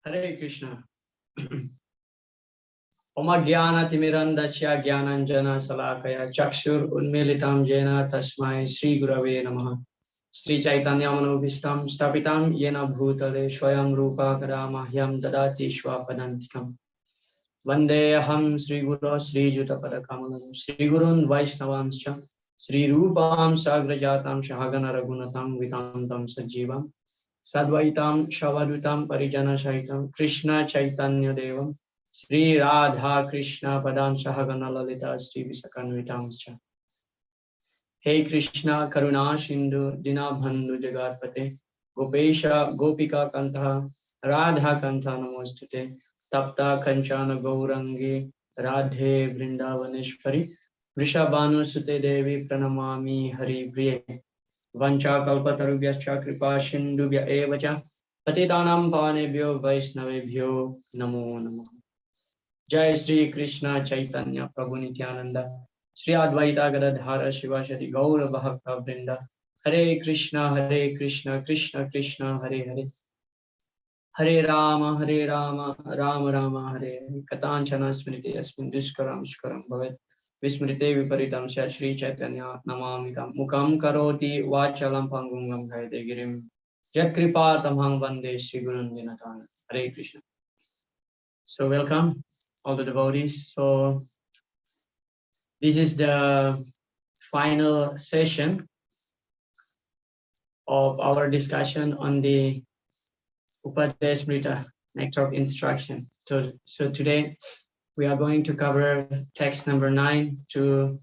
Hare Krishna. Oma Gyana Timirandasya Gyananjana Salakaya Chakshur Unmilitam Jena Tasmai Sri Gurave Namaha. Sri Chaitanya Manobhistam Stapitam Yena Bhutale Swayam Rupa Karamahyam Dadati Shwapadantikam. Vande Aham Sri Guru Sri Juta Padakamalam Sri Gurun Vaishnavamscha Sri Rupam Sagrajatam Shahagana Ragunatam Vitantam Sajivam Sadvaitam Shavadutam Parijana Shaitam Krishna Chaitanya Devam Sri Radha Krishna Padam Sahagana Lalita Sri Visakanvitamscha. Hey Krishna Karuna Sindhu Dinabhandhu Jagatpate Gopesha Gopika Kantha Radha Kantha Namostute Tapta Kanchana Gaurangi Radhe Vrindavaneshwari Vrishabhanu Sute Devi Pranamami Hari Priye Vancha Kalpatarubhyascha Kripa Sindhubhya Evacha Patitanam Pavanebhyo Vaishnavebhyo Namo Namaha. Jai Sri Krishna Chaitanya Prabhu Nityananda Sri Advaita Gadadhara Shivashati Gaura Bhakta Vrinda Hare Krishna Krishna Krishna Hare Hare Hare Rama Rama Rama Hare Hare Katanchana Smriti Asmin Dushkaram Shkaram Bhavet Vismrite Viparitam Shri Chaitanya Namamitam Mukam Karoti Vachalam Pangungam Gaide Girim Jatkripa Tamhang Vande Sri Gurun Vinatana. Hare Krishna. So welcome all the devotees. So this is the final session of our discussion on the Upadesamrta, Nectar of Instruction. So today we are going to cover text number 9 to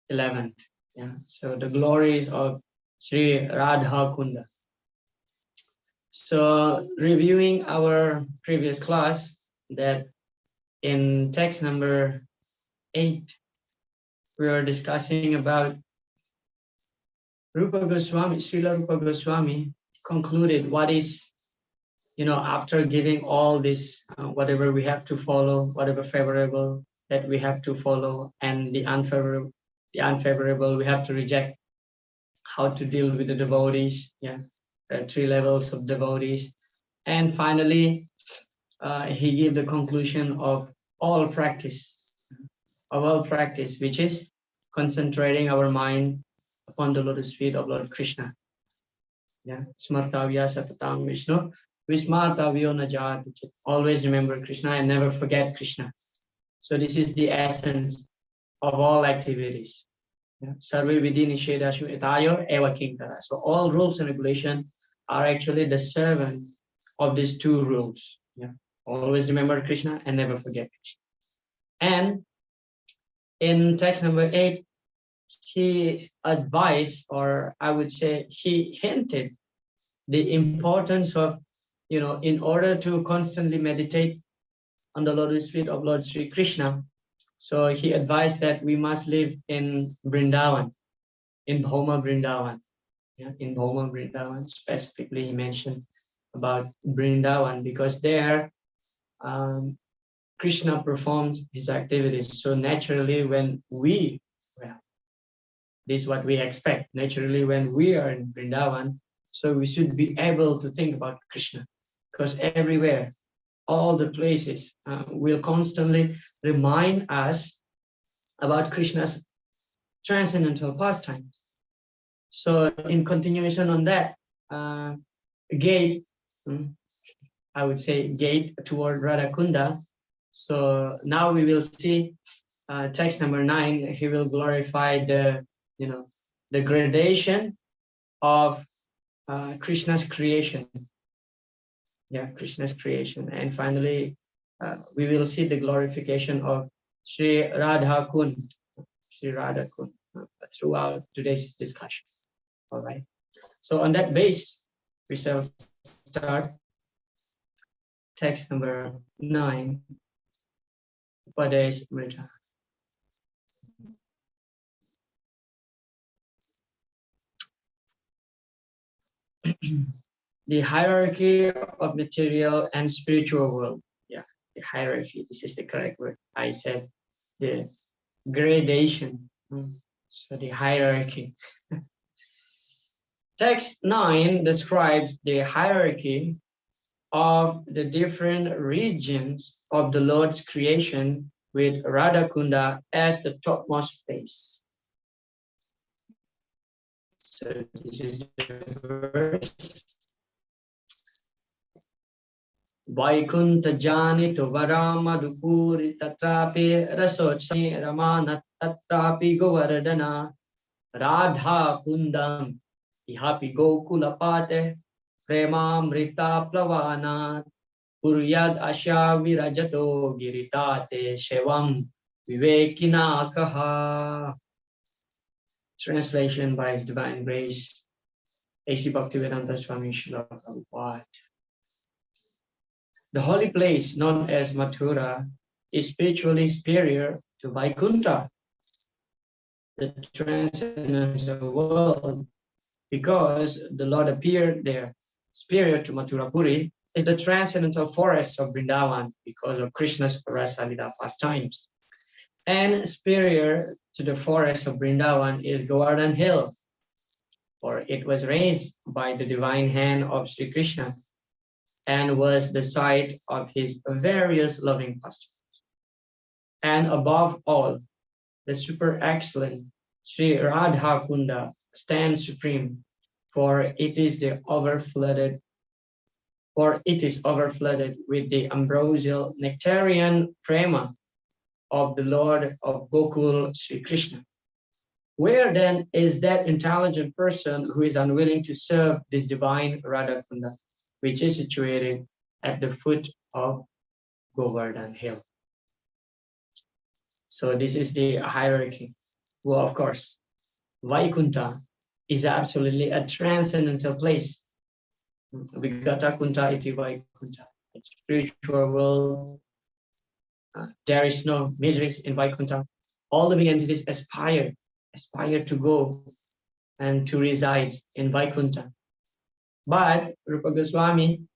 11. Yeah. So the glories of Sri Radha Kunda. So reviewing our previous class, that in text number 8, we are discussing about Rupa Goswami, Srila Rupa Goswami concluded what is, after giving all this, whatever we have to follow, whatever favorable that we have to follow, and the unfavorable we have to reject, how to deal with the devotees. Yeah, there are 3 levels of devotees. And finally, he gave the conclusion of all practice, which is concentrating our mind upon the lotus feet of Lord Krishna. Yeah, Smartavya Satatam Vishnu, Vismartavyo Najati. Always remember Krishna and never forget Krishna. So this is the essence of all activities. Sarve Vidhi Nishedashu Etayo Eva Kinkara. So all rules and regulations are actually the servants of these 2 rules. Yeah, always remember Krishna and never forget Krishna. And in text number 8, he advised, or I would say he hinted, the importance of, in order to constantly meditate on the lotus feet of Lord Sri Krishna. So he advised that we must live in Vrindavan, in Bhoma Vrindavan. Yeah, in Bhoma Vrindavan, specifically he mentioned about Vrindavan, because there Krishna performs his activities. So naturally, when this is what we expect. Naturally, when we are in Vrindavan, so we should be able to think about Krishna, because everywhere, all the places will constantly remind us about Krishna's transcendental pastimes. So in continuation on that, gate, I would say gate toward Radhakunda. So now we will see text number 9. He will glorify the gradation of Krishna's creation. Yeah, Krishna's creation. And finally, we will see the glorification of Sri Radha Kund, throughout today's discussion. All right. So on that base, we shall start text number 9, Upadesamrta. The hierarchy of material and spiritual world. Yeah, the hierarchy. This is the correct word. I said the gradation. So the hierarchy. Text 9 describes the hierarchy of the different regions of the Lord's creation, with Radhakunda as the topmost place. So this is the verse. Vaikunta Janito Varamadupuri Tatrapi Rasotsami Ramana Tatrapi Govardhana Radha Kundam Ihapi Gokulapate Premamrita Plavana Puryad Asha Virajato Giritate Shevam Vivekina Kaha. Translation by His Divine Grace, A.C. Bhaktivedanta Swami Srila Prabhupada. The holy place known as Mathura is spiritually superior to Vaikuntha, the transcendental world, because the Lord appeared there. Superior to Mathurapuri is the transcendental forest of Vrindavan because of Krishna's Rasalila pastimes. And superior to the forest of Vrindavan is Govardhan Hill, for it was raised by the divine hand of Sri Krishna and was the site of his various loving pastimes. And above all, the super excellent Sri Radha Kunda stands supreme, for it is overflooded with the ambrosial nectarian prema of the Lord of Gokul, Sri Krishna. Where then is that intelligent person who is unwilling to serve this divine Radha Kunda, which is situated at the foot of Govardhan Hill? So this is the hierarchy. Well, of course, Vaikunta is absolutely a transcendental place. Vigata Kunta iti Vaikunta. It's spiritual world. There is no miseries in Vaikunta. All living entities aspire to go and to reside in Vaikunta. But Rupa Goswami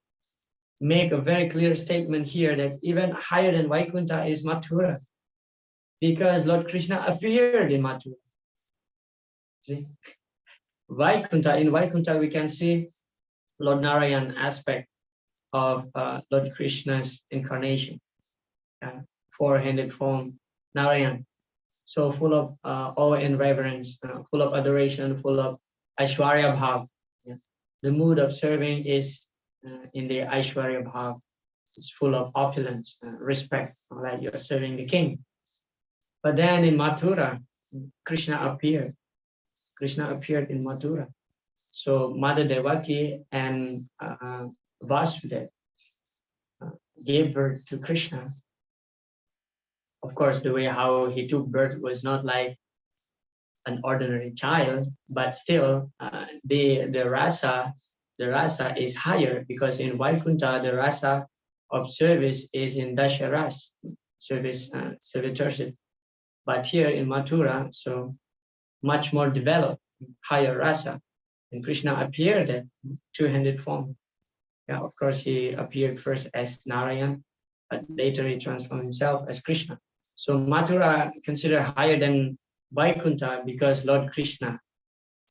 make a very clear statement here that even higher than Vaikunta is Mathura, because Lord Krishna appeared in Mathura. See? Vaikunta, in Vaikunta we can see Lord Narayan aspect of Lord Krishna's incarnation, four-handed form Narayan, so full of awe and reverence, full of adoration, full of Aishwarya Bhav. Yeah. The mood of serving is in the Aishwarya Bhav. It's full of opulence, respect, like you're serving the king. But then in Mathura, Krishna appeared. Krishna appeared in Mathura. So Mother Devaki and Vasudeva gave birth to Krishna. Of course, the way how he took birth was not like an ordinary child, but still the rasa is higher, because in Vaikuntha the rasa of service is in Dasharas, servitorship. But here in Mathura, so much more developed, higher rasa. And Krishna appeared in two-handed form. Yeah, of course, he appeared first as Narayan, but later he transformed himself as Krishna. So Mathura considered higher than Vaikuntha because Lord Krishna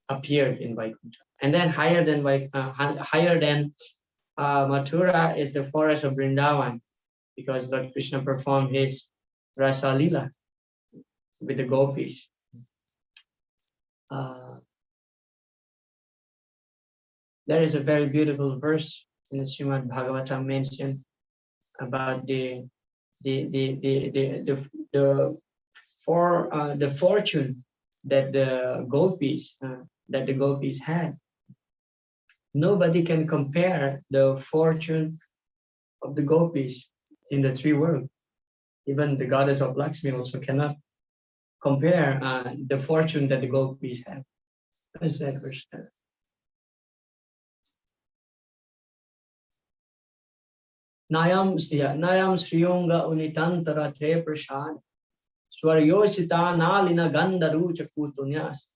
appeared in Vaikuntha. And then higher than Mathura is the forest of Vrindavan, because Lord Krishna performed his Rasa Lila with the gopis. There is a very beautiful verse in the Srimad Bhagavatam mentioned about the fortune that the gopis had. Nobody can compare the fortune of the gopis in the three worlds. Even the goddess of Lakshmi also cannot compare the fortune that the gopis had. What is that verse? Nayam Sriyunga Unitantara Te Prashad Swaryosita Nalina Ganda Rucha Kutunyas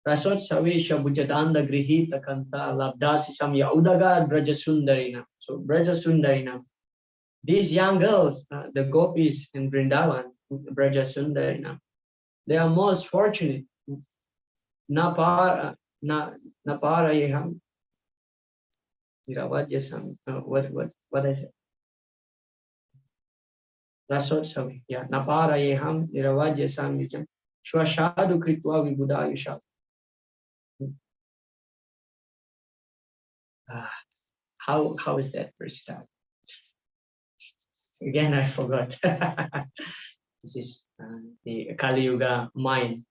Rasot Savesha Bujadanda Grihita Kanta Labdasi Samya Udaga Brajasundarina. So Brajasundarina. These young girls, the gopis in Vrindavan, Brajasundarina, they are most fortunate. Naparayam Niravajyasam. What is it? Rasotsavi. Yeah. Naparayeham niravajyasam yujam. Shwashadu kritva vibudayusha. How is that verse start? Again, I forgot. This is the Kali Yuga mind.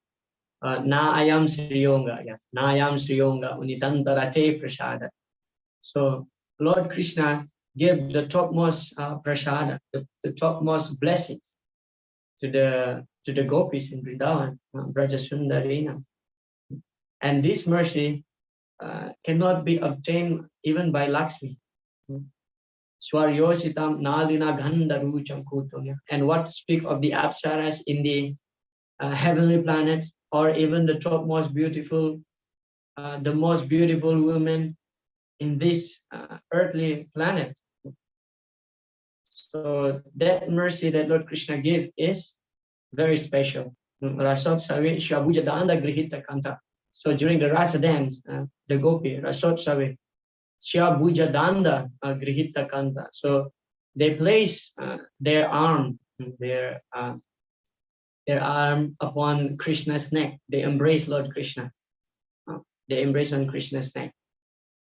Na ayam Sriyonga. Yeah. Na ayam Sriyonga unitantarate prasada. So Lord Krishna gave the topmost prasada, the topmost blessings to the gopis in Vrindavan, Brajasundarina. And this mercy cannot be obtained even by Lakshmi. Swaryositam nalina gandharucham kutunya. And what to speak of the apsaras in the heavenly planets, or even the topmost beautiful, the most beautiful women in this earthly planet. So that mercy that Lord Krishna gave is very special. Rasotsavi Shwabhujadanda Grihita Kanta. So during the Rasa dance, the Gopi, Rasotsavi Shwabhujadanda Grihita Kanta. So they place their arm upon Krishna's neck. They embrace Lord Krishna. They embrace on Krishna's neck.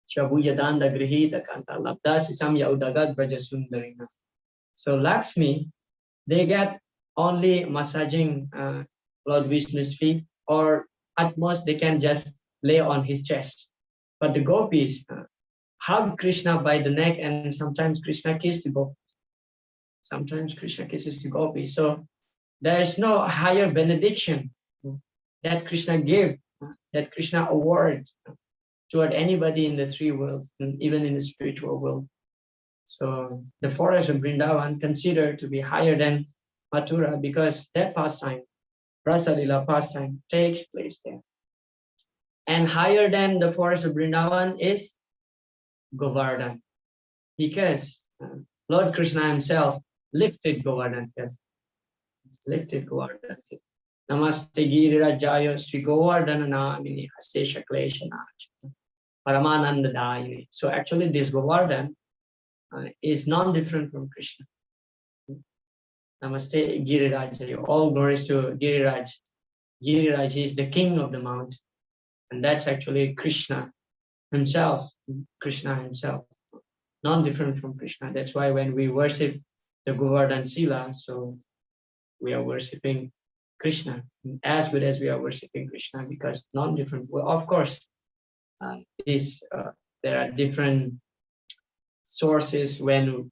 Shwabhujadanda Grihita Kanta. Labdasi Samya Udagat Brajasundarina. So Lakshmi, they get only massaging Lord Vishnu's feet, or at most they can just lay on his chest. But the gopis hug Krishna by the neck, and sometimes Krishna kisses the gopis. Sometimes Krishna kisses the gopis. So there is no higher benediction that Krishna gave, that Krishna awards toward anybody in the three worlds, and even in the spiritual world. So the forest of Vrindavan considered to be higher than Mathura because that pastime, Rasalila pastime, takes place there. And higher than the forest of Vrindavan is Govardhan, because Lord Krishna himself lifted Govardhan hill. Lifted Govardhan hill. Namaste Girirajaya Sri Govardhana Namini Asesha Kleshanach Paramananda Dayini. So actually this Govardhan is non-different from Krishna. Namaste Giriraj. All glories to Giriraj. Giriraj is the king of the mountain. And that's actually Krishna himself. Krishna himself. Non-different from Krishna. That's why when we worship the Govardhan Sila, so we are worshipping Krishna as good as we are worshipping Krishna, because non-different. Well, of course, there are different sources when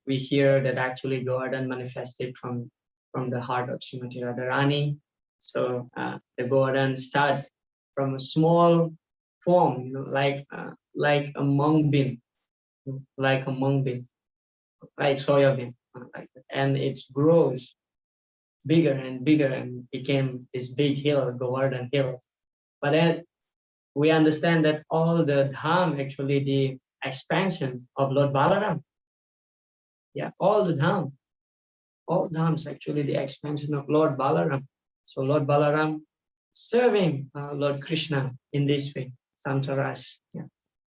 we hear that actually Govardhan manifested from the heart of Srimati Radharani. So the Govardhan starts from a small form, like a mung bean, like soya bean, and it grows bigger and bigger and became this big hill, Govardhan hill. But then we understand that all the dham, actually the expansion of Lord Balaram. Yeah, all dhams actually the expansion of Lord Balaram. So Lord Balaram serving Lord Krishna in this way, Santaras,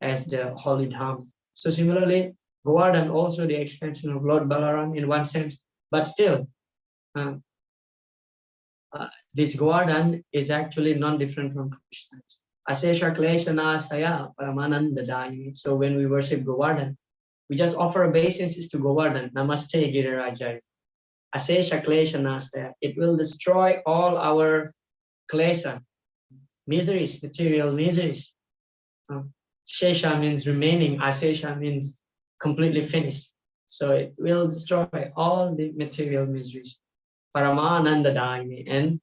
as the holy dham. So similarly, Govardhan also the expansion of Lord Balaram in one sense, but still this Govardhan is actually non-different from Krishna. Asesha Kleshana Saya Paramananda Dayini. So when we worship Govardhan, we just offer obeisances to Govardhan. Namaste Girirajaya. Asesha Kleshana Saya. It will destroy all our klesha, miseries, material miseries. Shesha means remaining. Asesha means completely finished. So it will destroy all the material miseries. Paramananda Dayini. And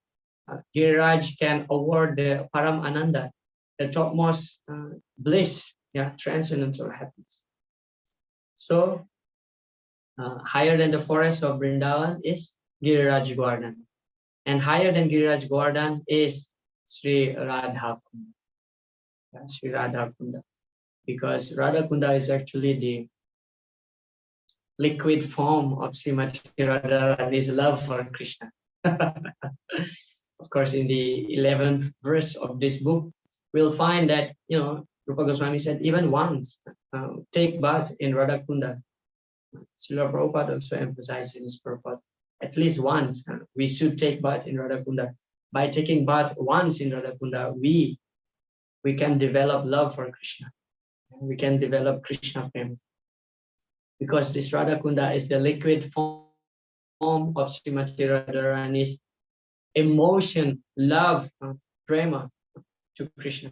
Giriraj can award the Param Ananda, the topmost bliss, transcendental happiness. So higher than the forest of Vrindavan is Giriraj Govardhan, and higher than Giriraj Govardhan is Sri Radha Kunda. Sri Radha Kunda, because Radha Kunda is actually the liquid form of Srimati Radharani's love for Krishna. Of course, in the 11th verse of this book, we'll find that, Rupa Goswami said, even once take bath in Radhakunda. Srila Prabhupada also emphasized in his purport, at least once we should take bath in Radhakunda. By taking bath once in Radhakunda, we can develop love for Krishna. We can develop Krishna prema. Because this Radhakunda is the liquid form of Srimati Radharani's emotion, love, prema to Krishna.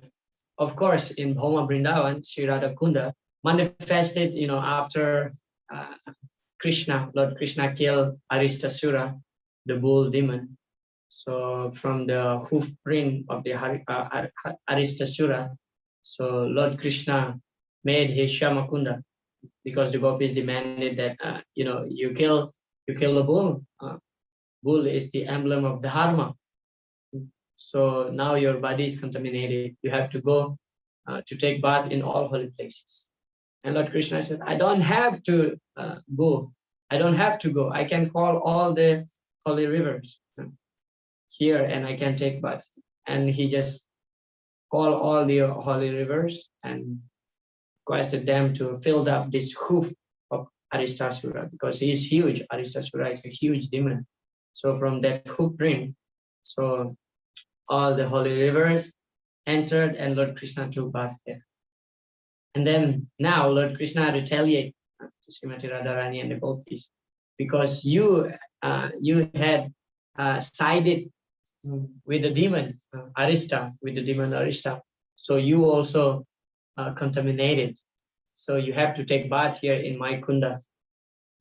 Of course, in Bhoma Vrindavan, Sri Radhakunda manifested, after Krishna, Lord Krishna killed Aristasura, the bull demon. So from the hoof print of the Aristasura, so Lord Krishna made his Shamakunda, because the gopis demanded that you kill the bull. Bull is the emblem of dharma. So now your body is contaminated. You have to go to take bath in all holy places. And Lord Krishna said, I don't have to go. I don't have to go. I can call all the holy rivers here and I can take bath. And he just called all the holy rivers and requested them to fill up this hoof of Aristasura, because he is huge. Aristasura is a huge demon. So from that hoof print, so all the holy rivers entered and Lord Krishna took bath there. And then now Lord Krishna retaliated to Srimati Radharani and the gopis, because you had sided with the demon Arista, so you also contaminated. So you have to take bath here in my kunda.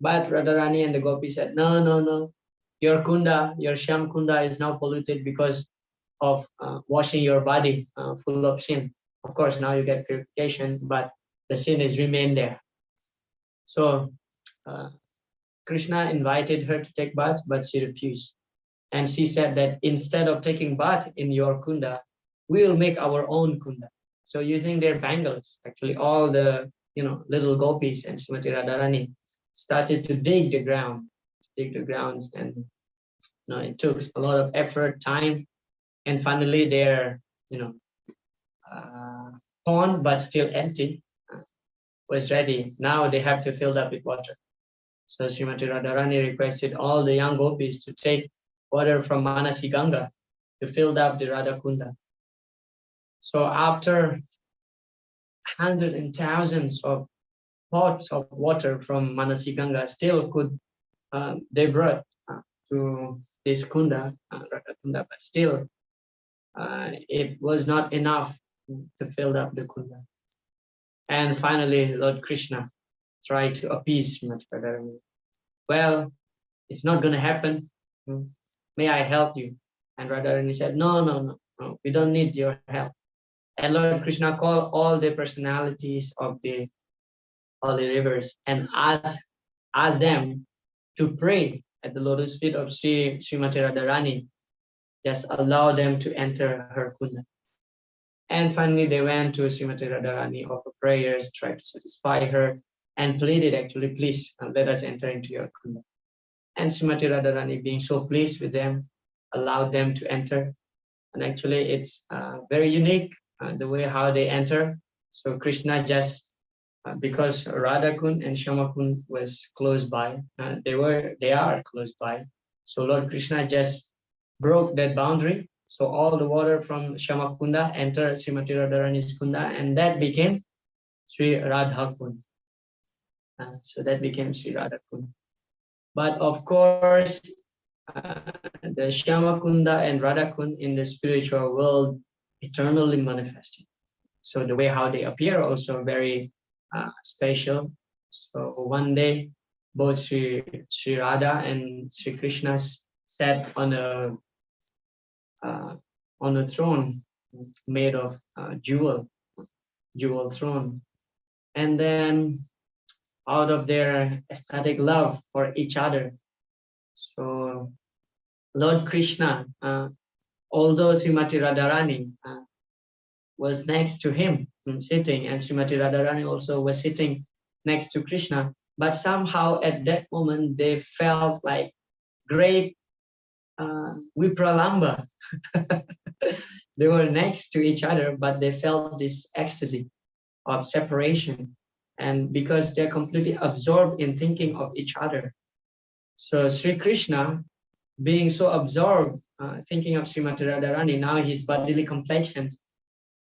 But Radharani and the gopis said, no. Your kunda, your Shyam kunda is now polluted because of washing your body full of sin. Of course, now you get purification, but the sin is remained there. So Krishna invited her to take bath, but she refused. And she said that instead of taking bath in your kunda, we will make our own kunda. So using their bangles, actually all the little gopis and Srimati Radharani started to dig the grounds, and it took a lot of effort, time, and finally their pond, but still empty, was ready. Now they have to fill up with water. So Srimati Radharani requested all the young gopis to take water from Manasi Ganga to fill up the Radha Kunda. So after hundreds and thousands of pots of water from Manasi Ganga, still could they brought to this Kunda, Radha Kunda, but still it was not enough to fill up the Kunda. And finally, Lord Krishna tried to appease Srimati Radharani. Well, it's not going to happen. May I help you? And Radharani said, no, we don't need your help. And Lord Krishna called all the personalities of the holy rivers and asked them to pray at the lotus feet of Srimati Radharani. Just allow them to enter her kunda. And finally, they went to Srimati Radharani, offered prayers, tried to satisfy her, and pleaded, actually, please let us enter into your kunda. And Srimati Radharani, being so pleased with them, allowed them to enter. And actually, it's very unique, the way how they enter. So Krishna just, because Radhakund and Shyamakund was close by, they are close by. So Lord Krishna just broke that boundary. So all the water from Shyamakunda entered Srimati Radharani's kunda, and that became Sri Radhakund. So that became Sri Radhakund. But of course, the Shyamakunda and Radhakund in the spiritual world eternally manifested. So the way how they appear also very special. So one day, both Sri Radha and Sri Krishna sat on a throne made of jewel throne, and then out of their ecstatic love for each other, so Lord Krishna, although Srimati Radharani was next to him sitting, and Srimati Radharani also was sitting next to Krishna, but somehow at that moment they felt like great vipralamba. They were next to each other, but they felt this ecstasy of separation. and because they're completely absorbed in thinking of each other. So Sri Krishna, being so absorbed thinking of Srimati Radharani, now his bodily complexion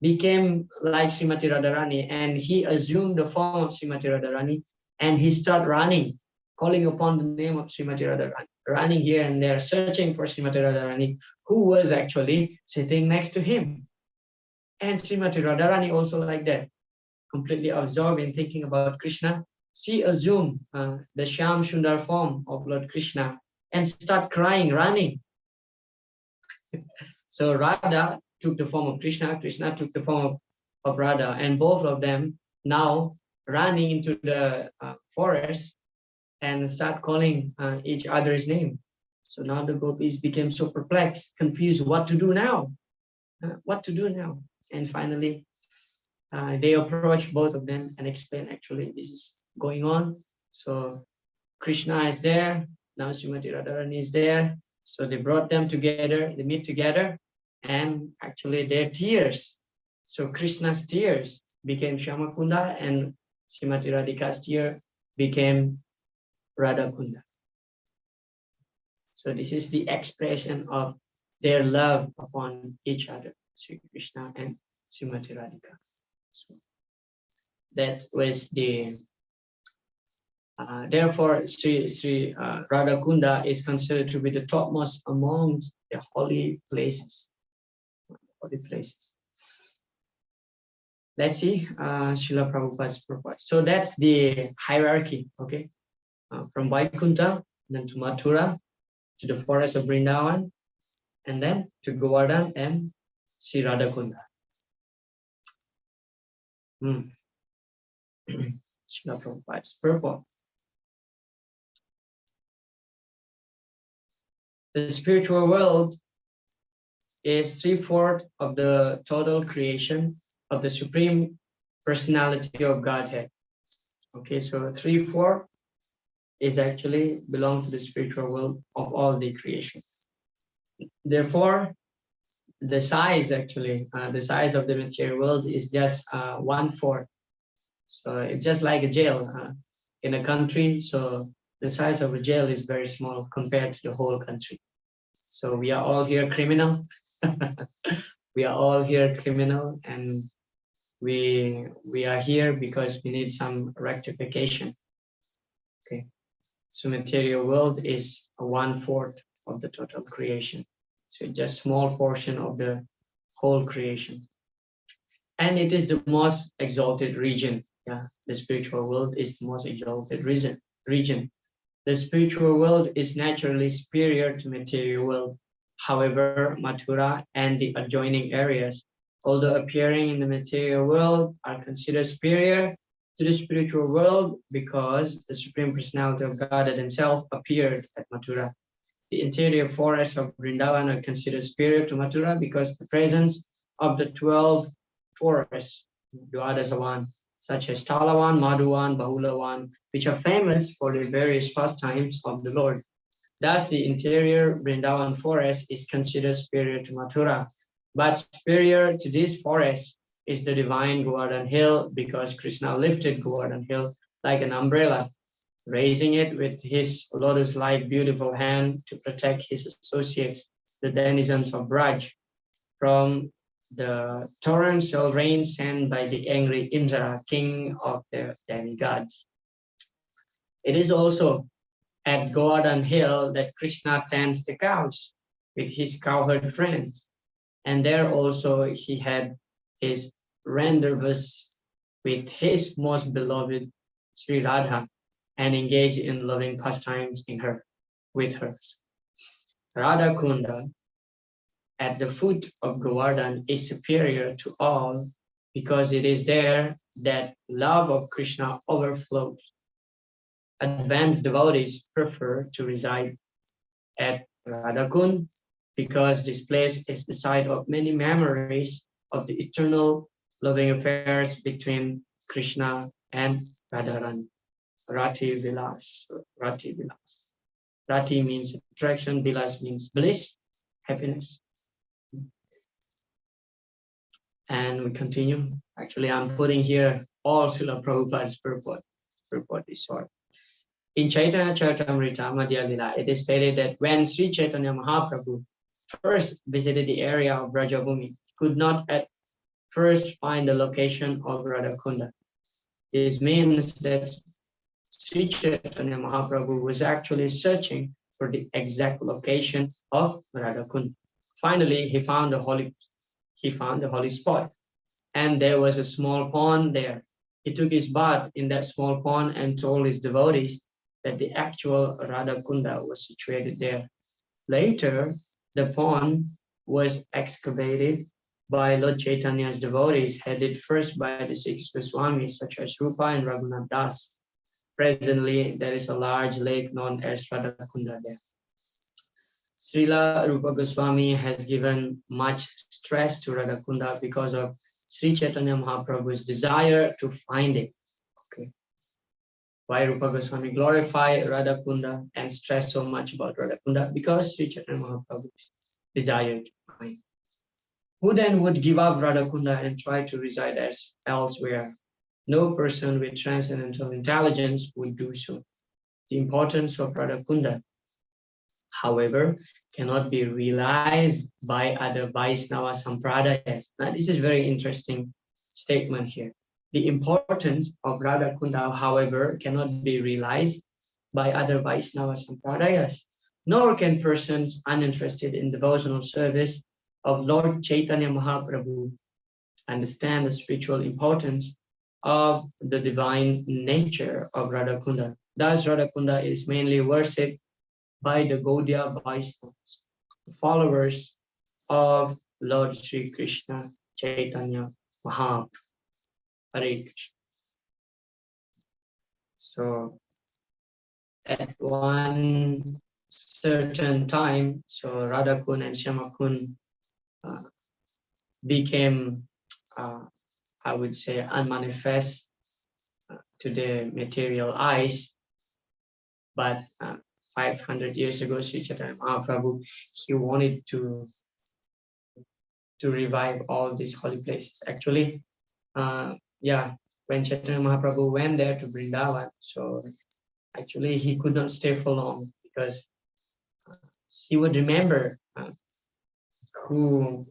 became like Srimati Radharani, and he assumed the form of Srimati Radharani, and he started running, calling upon the name of Srimati Radharani, running here and there, searching for Srimati Radharani, who was actually sitting next to him. And Srimati Radharani also like that, completely absorbed in thinking about Krishna. She assumed the Shyam Sundar form of Lord Krishna and start crying, running. So Radha took the form of Krishna, Krishna took the form of Radha, and both of them now running into the forest and start calling each other's name. So now the gopis became so perplexed, confused, what to do now? What to do now? And finally, they approach both of them and explain, actually, this is going on. So Krishna is there, now Srimati Radharani is there. So they brought them together, they meet together, and actually their tears. So Krishna's tears became Shyamakunda, and Srimati Radhika's tear became Radhakunda. So this is the expression of their love upon each other, Sri Krishna and Srimati Radhika. So that was the therefore Sri Radhakunda is considered to be the topmost among the holy places. Holy places. Let's see Srila Prabhupada's purport. So that's the hierarchy, okay? From Vaikuntha, then to Mathura, to the forest of Vrindavan, and then to Govardhan and Sri Radhakunda. Srila Prabhupada's purport. The spiritual world is 3/4 of the total creation of the Supreme Personality of Godhead. Okay, so 3/4 is actually belong to the spiritual world of all the creation. Therefore, the size actually, the size of the material world is just 1/4. So it's just like a jail in a country. So the size of a jail is very small compared to the whole country. So we are all here criminal. We are all here criminal, and we are here because we need some rectification. Okay, so material world is 1/4 of the total creation. So just small portion of the whole creation, and it is the most exalted region. Yeah, the spiritual world is the most exalted region. The spiritual world is naturally superior to material world. However, Mathura and the adjoining areas, although appearing in the material world, are considered superior to the spiritual world because the Supreme Personality of God himself appeared at Mathura. The interior forests of Vrindavan are considered superior to Mathura because the presence of the 12 forests, Dwadasavan, such as Talavan, Madhuvan, Bahulavan, which are famous for the various pastimes of the Lord. Thus, the interior Vrindavan forest is considered superior to Mathura. But superior to this forest is the divine Govardhan hill, because Krishna lifted Govardhan hill like an umbrella, raising it with his lotus-like beautiful hand to protect his associates, the denizens of Braj, from the torrential rain sent by the angry Indra, king of the demigods. It is also at Govardhan hill that Krishna tends the cows with his cowherd friends. And there also he had his rendezvous with his most beloved Sri Radha and engaged in loving pastimes with her. Radha Kunda at the foot of Govardhan is superior to all because it is there that love of Krishna overflows. Advanced devotees prefer to reside at Radhakund because this place is the site of many memories of the eternal loving affairs between Krishna and Radharani. Rati Vilas. Rati Vilas. Rati means attraction, Vilas means bliss, happiness. And we continue. Actually, I'm putting here all Srila Prabhupada's purport is short. In Chaitanya Charitamrita Madhya Lila, it is stated that when Sri Chaitanya Mahaprabhu first visited the area of Brajabhumi, he could not at first find the location of Radhakunda. This means that Sri Chaitanya Mahaprabhu was actually searching for the exact location of Radhakunda. Finally, he found the holy spot, and there was a small pond there. He took his bath in that small pond and told his devotees that the actual Radhakunda was situated there. Later, the pond was excavated by Lord Chaitanya's devotees, headed first by the six Goswamis such as Rupa and Raghunath Das. Presently, there is a large lake known as Radhakunda there. Srila Rupa Goswami has given much stress to Radhakunda because of Sri Chaitanya Mahaprabhu's desire to find it. Okay. Why Rupa Goswami glorify Radhakunda and stress so much about Radhakunda? Because Sri Chaitanya Mahaprabhu desired to find. Who then would give up Radhakunda and try to reside elsewhere? No person with transcendental intelligence would do so. The importance of Radhakunda, however, cannot be realized by other Vaishnava Sampradayas. Now, this is very interesting statement here. The importance of Radhakunda, however, cannot be realized by other Vaishnava Sampradayas, nor can persons uninterested in devotional service of Lord Chaitanya Mahaprabhu understand the spiritual importance of the divine nature of Radhakunda. Thus, Radhakunda is mainly worshipped by the Gaudiya Vaishnavas, followers of Lord Sri Krishna Chaitanya Mahaprabhu. Hare Krishna. So, at one certain time, so Radhakund and Shyamakund became, I would say, unmanifest to the material eyes. But 500 years ago, Sri Chaitanya Mahaprabhu, he wanted to revive all these holy places. Actually, when Chaitanya Mahaprabhu went there to Vrindavan, so actually he could not stay for long because he would remember who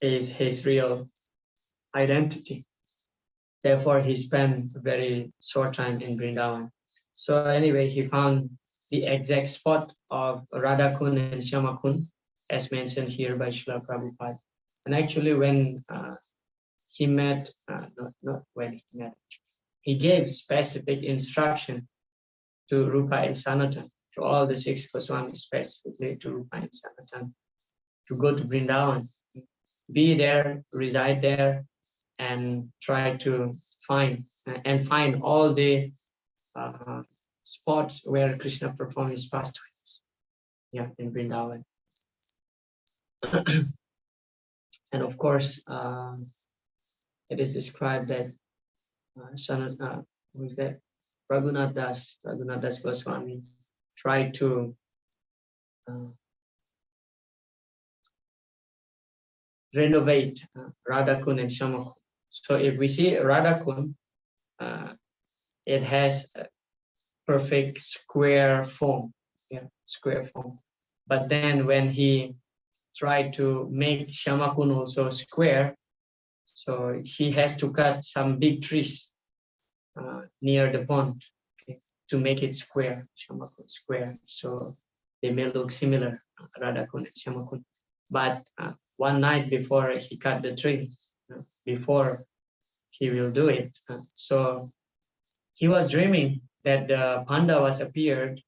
is his real identity. Therefore, he spent a very short time in Vrindavan. So anyway, he found the exact spot of Radhakund and Shyamakund, as mentioned here by Srila Prabhupada. And actually, when he met, not when he met, he gave specific instruction to Rupa and Sanatan, to all the six Goswamis, specifically to Rupa and Sanatan, to go to Vrindavan, be there, reside there, and try to find all the spots where Krishna performed his pastimes, in Vrindavan. And of course, it is described that who is that? Raghunath Das Goswami tried to renovate Radhakund and Shyamakund. So if we see Radhakund, it has a perfect square form, square form. But then when he tried to make Shyamakund also square, so he has to cut some big trees near the pond, to make it square, Shyamakund square. So they may look similar, Radhakund and Shyamakund. But one night before he cut the tree, before he will do it, so he was dreaming that the Pandavas appeared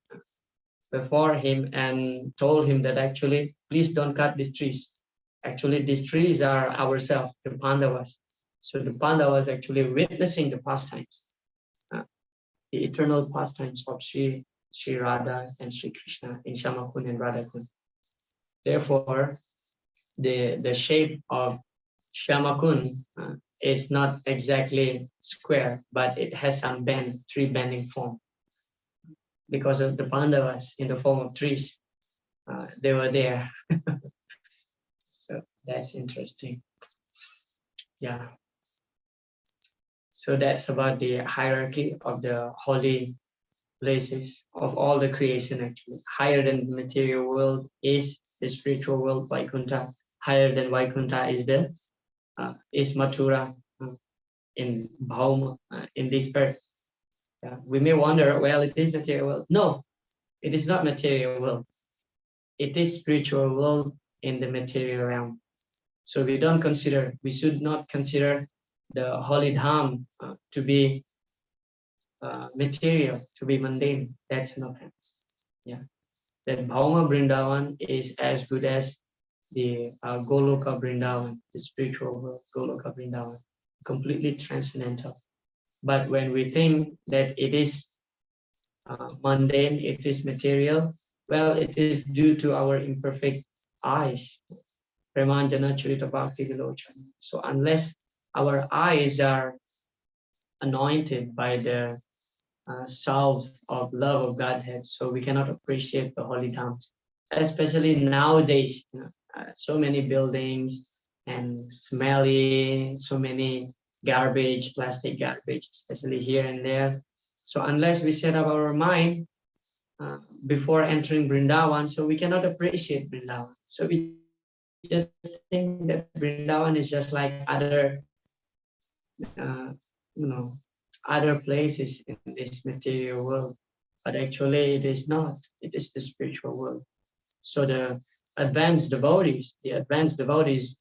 before him and told him that actually, please don't cut these trees. Actually, these trees are ourselves, the Pandavas. So the Pandavas actually witnessing the pastimes, the eternal pastimes of Sri Radha and Sri Krishna in Shyamakund and Radhakund. Therefore, the shape of Shyamakund is not exactly square, but it has some tree bending form. Because of the Pandavas in the form of trees, they were there. So that's interesting. Yeah. So that's about the hierarchy of the holy places of all the creation actually. Higher than the material world is the spiritual world, Vaikuntha. Higher than Vaikuntha is Mathura in Bhauma, in this earth. We may wonder, well, it is material world. No, it is not material world. It is spiritual world in the material realm. So we should not consider the holy dham to be material, to be mundane. That's an offense. Yeah, that Bhauma Vrindavan is as good as the Goloka Vrindavan, the spiritual world, Goloka Vrindavan, completely transcendental. But when we think that it is mundane, it is material, well, it is due to our imperfect eyes. Premanjana Charita Bhakti Vilochana. So unless our eyes are anointed by the salve of love of Godhead, so we cannot appreciate the holy dhams. Especially nowadays, so many buildings and smelly, so many garbage, plastic garbage, especially here and there. So unless we set up our mind before entering Vrindavan, so we cannot appreciate Vrindavan. So we just think that Vrindavan is just like uh, you know, other places in this material world. But actually it is not. It is the spiritual world. So the advanced devotees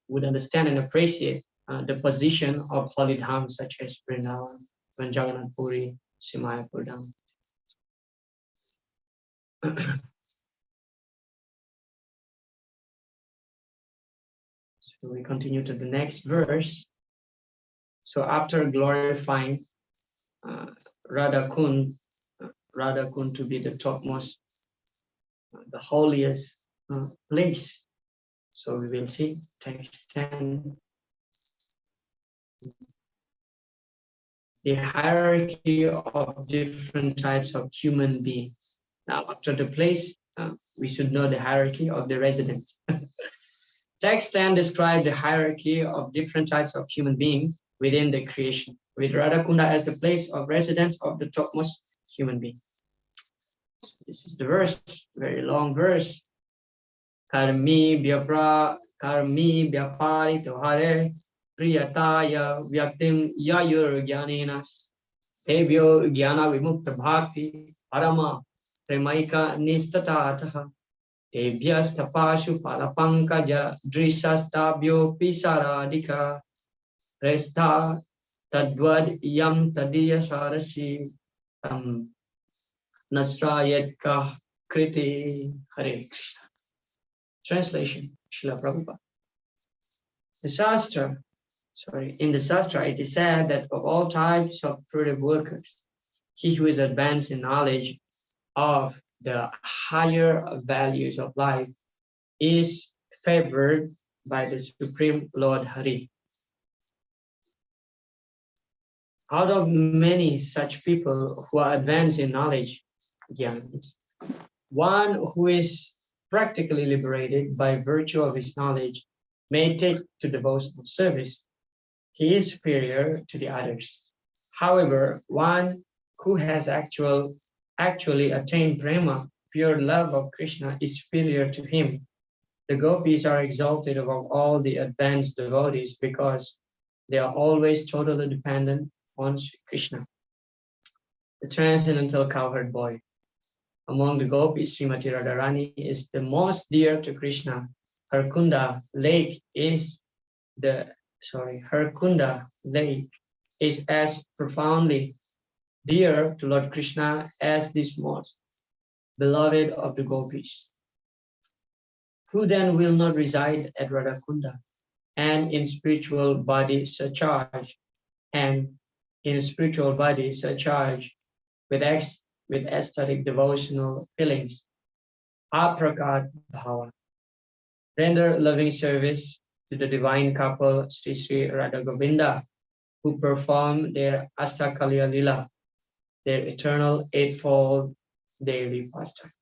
would understand and appreciate the position of holy dhams such as Vrindavan, Jagannath Puri, Simayapur Dham. So we continue to the next verse. So after glorifying uh, Radha Kund, Radha Kund to be the topmost, the holiest place. So we will see text 10. The hierarchy of different types of human beings. Now, after the place, we should know the hierarchy of the residents. Text 10 describes the hierarchy of different types of human beings within the creation, with Radhakunda as the place of residence of the topmost human being. So this is the verse, very long verse. Karmi vyapari tohare priyataya vyaktim yayur jnaninas tebhyo jnana vimukta bhakti parama premaika nistatataha tebhyastapashu palapankaja drisastabhyo pisaradika resta tadvad yam tadiya sarasi tam nasrayatka kriti. Hare Krishna. Translation, Srila Prabhupada. In the Shastra, it is said that of all types of productive workers, he who is advanced in knowledge of the higher values of life is favored by the Supreme Lord Hari. Out of many such people who are advanced in knowledge, one who is practically liberated by virtue of his knowledge may take to devotional service. He is superior to the others. However, one who has actually attained prema, pure love of Krishna, is superior to him. The gopis are exalted above all the advanced devotees because they are always totally dependent on Krishna, the transcendental cowherd boy. Among the gopis, Srimati Radharani is the most dear to Krishna. Her Kunda lake is as profoundly dear to Lord Krishna as this most beloved of the gopis. Who then will not reside at Radhakunda and in spiritual body surcharged with aesthetic devotional feelings? Aprakat bhava. Render loving service to the divine couple Sri Sri Radha Govinda, who perform their Asakalya Lila, their eternal eightfold daily pastimes.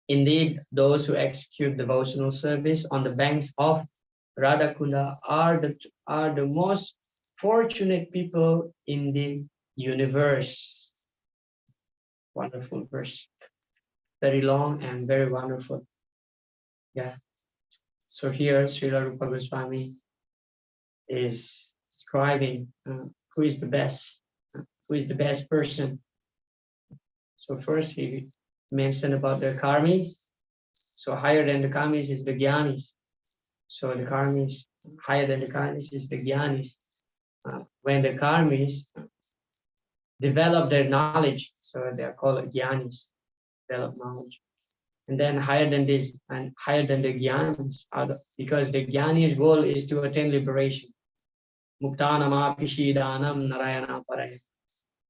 Indeed, those who execute devotional service on the banks of Radhakunda are the most fortunate people in the universe. Wonderful verse. Very long and very wonderful. Yeah. So here, Srila Rupa Goswami is describing who is the best, who is the best person. So first he mentioned about the karmis. So higher than the karmis is the gyanis. So the karmis, higher than the karmis is the gyanis. When the karmis develop their knowledge, so they are called gyanis, develop knowledge. And then higher than this and higher than the gyanis, because the gyanis' goal is to attain liberation. Muktanama pishidanam narayana paraya.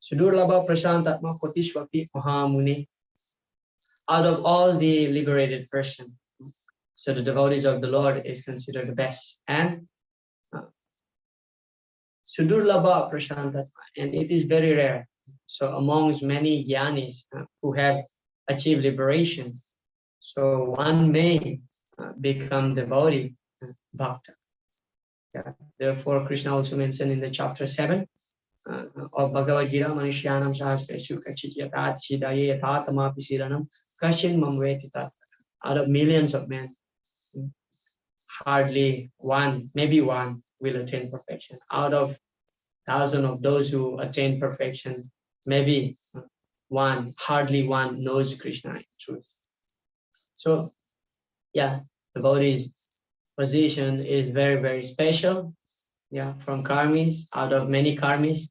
Sudurlabha prasantatma kotishvapi mahamuni. Out of all the liberated person, so the devotees of the Lord is considered the best. And Sudurlabha prasantatma, and it is very rare. So amongst many gyanis who have achieved liberation, so one may become devotee, bhakta. Yeah. Therefore, Krishna also mentioned in the chapter 7 of Bhagavad Gita, Manushyanam Sahasreshu Kachit Yatat Shidaye Yatat Amapi Siranam Kashin Mamvetitat. Out of millions of men, hardly one, maybe one will attain perfection. Out of thousands of those who attain perfection, maybe one, hardly one knows Krishna in truth. So, yeah, the body's position is very, very special. Yeah, from karmis, out of many karmis,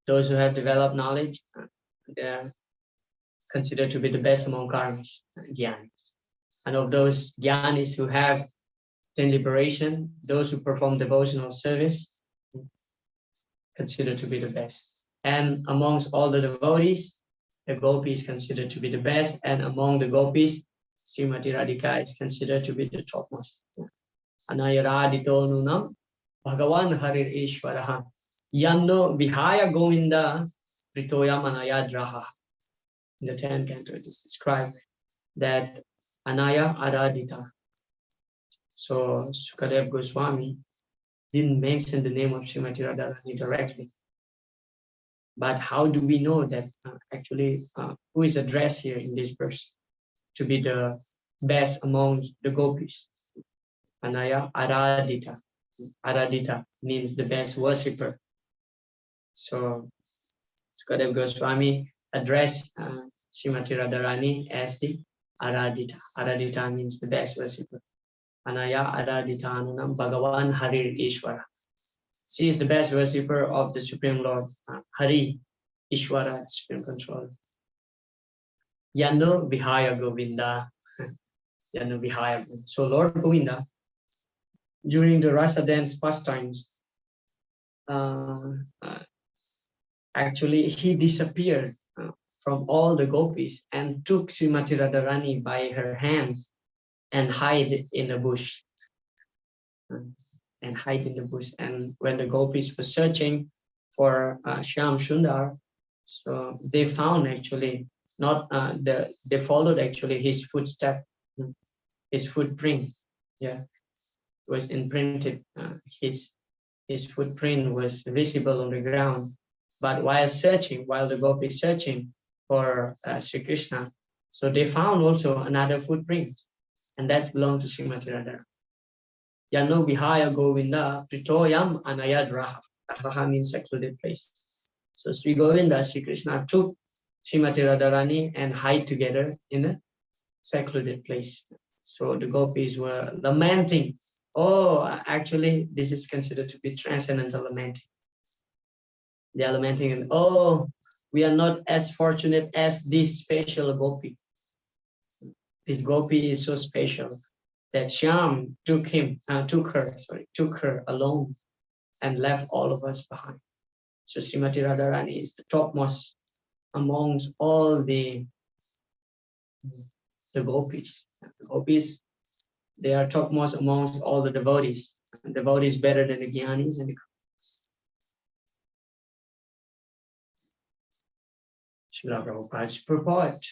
those who have developed knowledge, they are considered to be the best among karmis, gyanis. And of those gyanis who have attained liberation, those who perform devotional service, considered to be the best. And amongst all the devotees, the gopis considered to be the best. And among the gopis, Srimati Radhika is considered to be the topmost. Anayaradito nunam Bhagavan Harir Ishwaraha Yanno Vihaya Govinda Pritoyam Anayadraha. In the 10th canto, it is described that Anaya Aradita. So Sukadev Goswami didn't mention the name of Srimati Radharani directly. But how do we know that actually who is addressed here in this verse to be the best among the gopis? Anaya Aradita. Aradita means the best worshipper. So Sukadev Goswami addressed Srimati Radharani as the Aradita. Aradita means the best worshipper. Anaya Araditananam Bhagavan Harir Ishwara. She is the best worshipper of the Supreme Lord, Hari, Ishwara, Supreme Controller. Yano Vihaya Govinda. Yano Vihaya. So Lord Govinda, during the Rasa dance pastimes, actually he disappeared from all the gopis and took Srimati Radharani by her hands and hide in the bush. And hide in the bush. And when the gopis were searching for Shyam Sundar, so they found actually not they followed actually his footstep, his footprint. Yeah, it was imprinted. His footprint was visible on the ground. But while the gopis searching for Sri Krishna, so they found also another footprint, and that belonged to Srimati Radha. Yano Vihaya Govinda Pritoyam Anayadraha. Raha means secluded place. So Sri Govinda, Sri Krishna took Srimati Radharani and hide together in a secluded place. So the gopis were lamenting. Oh, actually, this is considered to be transcendental lamenting. They are lamenting, and oh, we are not as fortunate as this special gopi. This gopi is so special that Shyam took her alone and left all of us behind. So Srimati Radharani is the topmost amongst all the gopis. The gopis, they are topmost amongst all the devotees. And devotees better than the gyanis and the gopis. Srila Prabhupada's purport.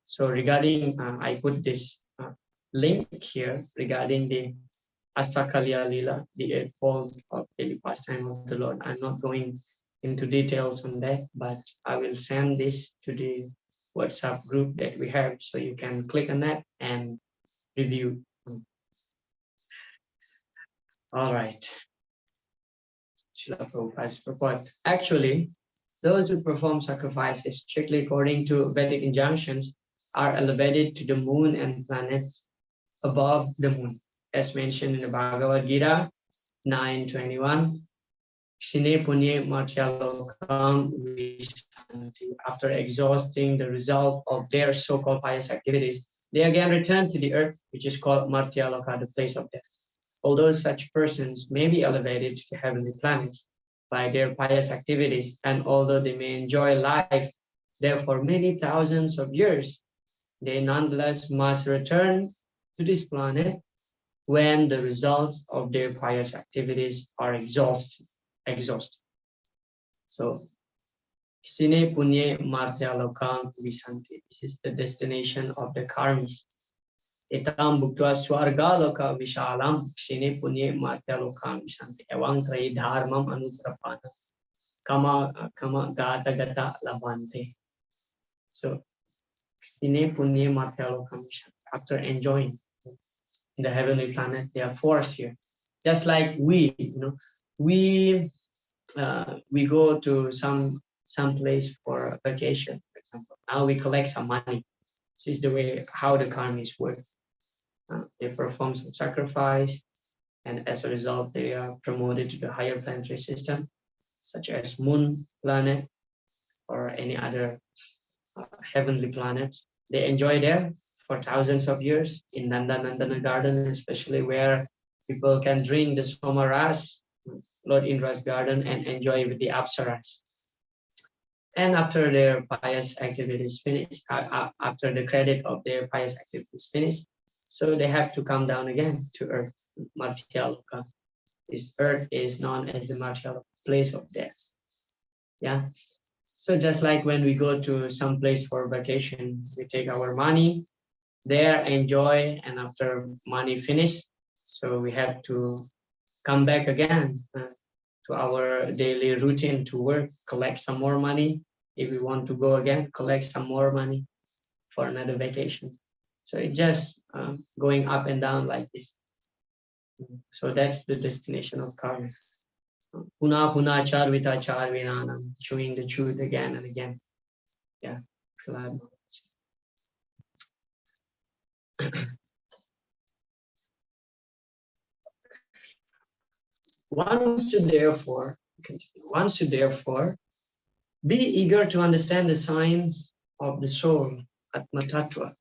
So regarding, I put this link here regarding the Asakalya Lila, the eightfold of daily pastime of the Lord. I'm not going into details on that, but I will send this to the WhatsApp group that we have, so you can click on that and review. All right. Srila Prabhupada's purport. Actually, those who perform sacrifices strictly according to Vedic injunctions are elevated to the moon and planets above the moon, as mentioned in the Bhagavad Gita 9:21. Shine punye martyalokam vishanti. After exhausting the result of their so-called pious activities, they again return to the earth, which is called Martyaloka, the place of death. Although such persons may be elevated to the heavenly planets by their pious activities, and although they may enjoy life there for many thousands of years, they nonetheless must return to this planet when the results of their pious activities are exhausted. So, Sine Punye Martya Lokam Visanti. This is the destination of the karmis. Etam Bhuktva Swarga Loka Vishalam Shine Punye Martya Lokam Visanti. Evang Trai Dharmam Anutrapana Kama Gata Gata Labante. So, Sine Punye Martya Lokam Visanti. After enjoying the heavenly planet, they are forced here. Just like we go to some place for vacation, for example. Now we collect some money. This is the way how the karmis work. They perform some sacrifice, and as a result, they are promoted to the higher planetary system, such as moon planet or any other heavenly planets. They enjoy there for thousands of years in Nandana garden, especially where people can drink the Somaras, Lord Indra's garden, and enjoy with the Apsaras. And after their pious activities finish, after the credit of their pious activities finish, so they have to come down again to earth, Martyaloka. This earth is known as the Martyaloka, place of death. Yeah. So just like when we go to some place for vacation, we take our money there, enjoy, and after money finish, so we have to come back again to our daily routine to work, collect some more money. If we want to go again, collect some more money for another vacation. So it's just going up and down like this. So that's the destination of karma. Puna puna charvita charvinanam, chewing the truth again and again. Yeah. One should therefore be eager to understand the science of the soul, Atma Tattva,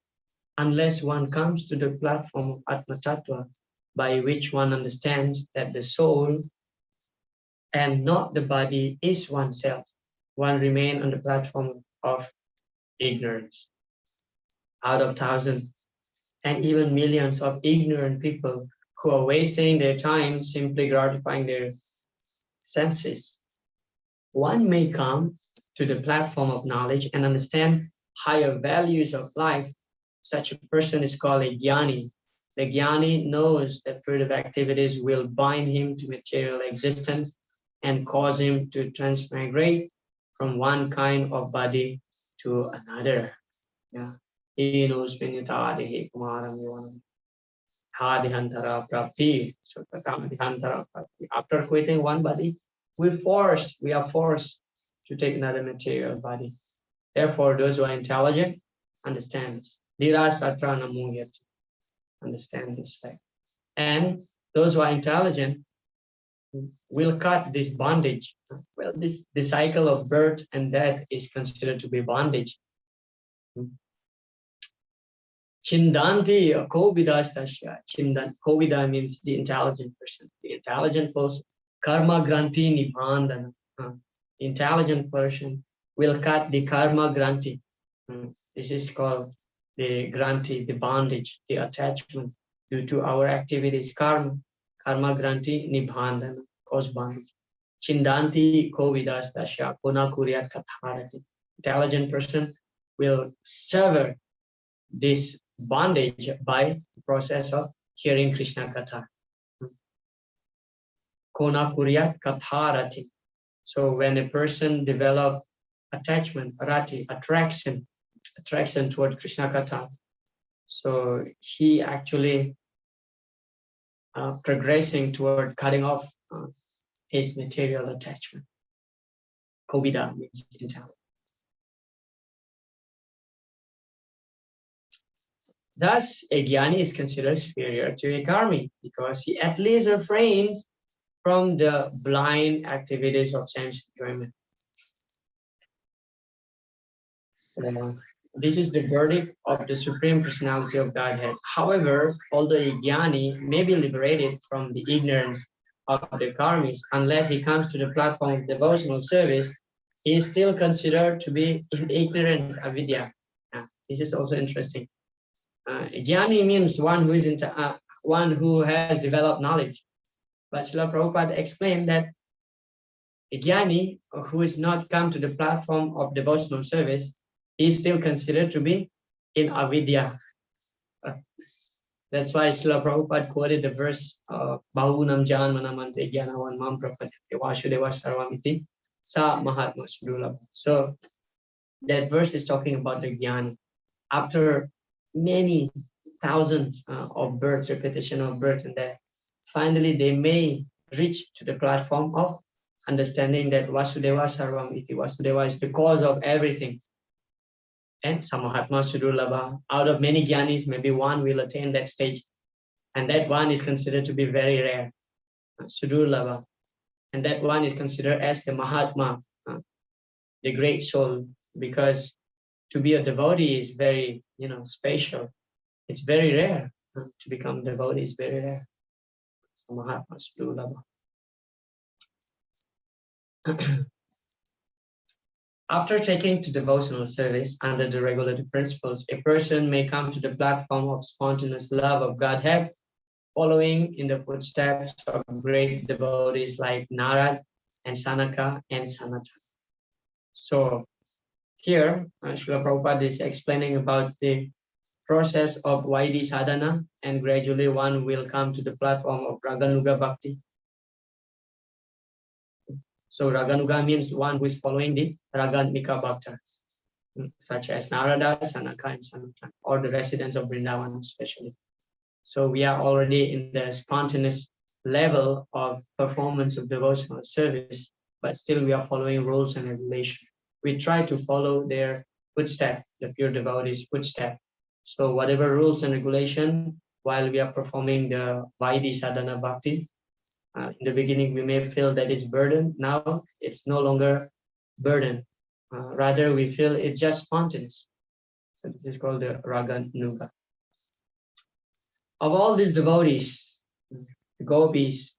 unless one comes to the platform of Atma Tattva, by which one understands that the soul and not the body is oneself. One remains on the platform of ignorance. Out of thousands and even millions of ignorant people who are wasting their time simply gratifying their senses, one may come to the platform of knowledge and understand higher values of life. Such a person is called a jnani. The jnani knows that fruitive activities will bind him to material existence and cause him to transmigrate from one kind of body to another. Yeah. He knows when after quitting one body, we are forced to take another material body. Therefore, those who are intelligent understand this. Understand this fact. And those who are intelligent will cut this bondage. Well, the cycle of birth and death is considered to be bondage. Chindanti kovidastasya. Kovida means the intelligent person. The intelligent person. Karma granti nibandhana. The intelligent person will cut the karma granti. This is called the granti, the bondage, the attachment due to our activities. Karma granti nibandhana, cause bondage. Chindanti kovidastasya puna kuryat katharati. Intelligent person will sever this bondage by the process of hearing Krishna Katha. kona kuryat katharati. So when a person develops attachment, rati, attraction toward Krishna Katha, so he actually progressing toward cutting off his material attachment. Kobida means intelligence. Thus, a jnani is considered superior to a karmi because he at least refrains from the blind activities of sense enjoyment. So, this is the verdict of the Supreme Personality of Godhead. However, although a jnani may be liberated from the ignorance of the karmis, unless he comes to the platform of devotional service, he is still considered to be in ignorance, avidya. This is also interesting. Jnani means one who is one who has developed knowledge. But Srila Prabhupada explained that a jnani who is not come to the platform of devotional service is still considered to be in avidya. That's why Srila Prabhupada quoted the verse Bahunam Janmanamante Jnanavan Mam Prapadate Vasudeva Sarvamiti Sa Mahatma Sudulabha. So that verse is talking about the jnani. After many thousands of birth, repetition of birth and death, finally they may reach to the platform of understanding that Vasudeva Sarvam Iti. Vasudeva is the cause of everything. And Samahatma Sudurlabha, out of many jnanis, maybe one will attain that stage. And that one is considered to be very rare, Sudurlabha. And that one is considered as the Mahatma, the great soul, because to be a devotee is very, special. It's very rare. To become a devotee is very rare. So Mahatma Sudurlabha. After taking to devotional service under the regulative principles, a person may come to the platform of spontaneous love of Godhead, following in the footsteps of great devotees like Narad and Sanaka and Sanatana. So here, Srila Prabhupada is explaining about the process of Vaidhi sadhana, and gradually one will come to the platform of Raganuga Bhakti. So Raganuga means one who is following the Raganika Bhaktas, such as Narada, Sanaka, and Sanatana, or the residents of Vrindavan especially. So we are already in the spontaneous level of performance of devotional service, but still we are following rules and regulations. We try to follow their footstep, the pure devotees' footstep. So whatever rules and regulation, while we are performing the Vaidhi sadhana bhakti, in the beginning we may feel that it's burden. Now it's no longer burden. Rather we feel it's just spontaneous. So this is called the Raganuga. Of all these devotees, the gopis,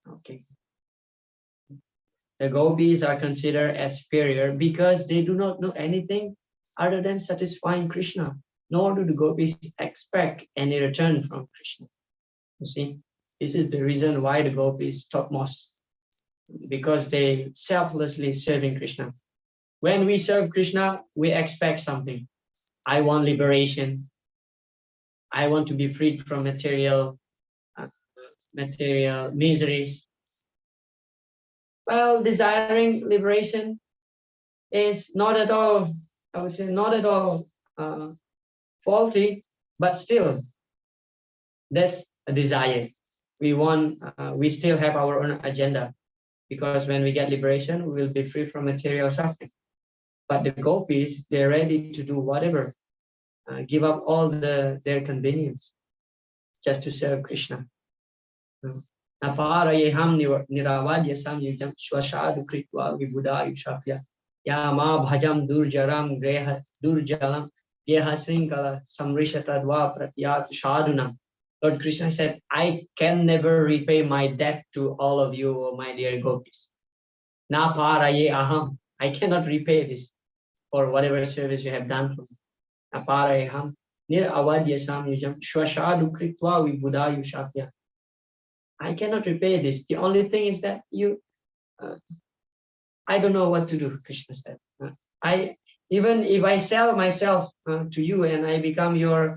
the gopis are considered as superior because they do not know anything other than satisfying Krishna, nor do the gopis expect any return from Krishna. You see, this is the reason why the gopis topmost, because they selflessly serving Krishna. When we serve Krishna, we expect something. I want liberation. I want to be freed from material miseries. Well, desiring liberation is not at all, I would say, not at all faulty, but still, that's a desire. We still have our own agenda, because when we get liberation, we will be free from material suffering. But the gopis, they're ready to do whatever, give up all their convenience just to serve Krishna. Naparayeham niravadya samyujam swashadu kritva vibudayushapya yama bhajam durjaram durjalam gehasrinkala samrishatadva pratyat shadunam. Lord Krishna said, I can never repay my debt to all of you, oh my dear gopis. Naparaye aham. I cannot repay this for whatever service you have done for me. Naparayeham niravadya samyujam swashadu kritva vibudayushapya. I cannot repay this. The only thing is that I don't know what to do, Krishna said. Even if I sell myself to you and I become your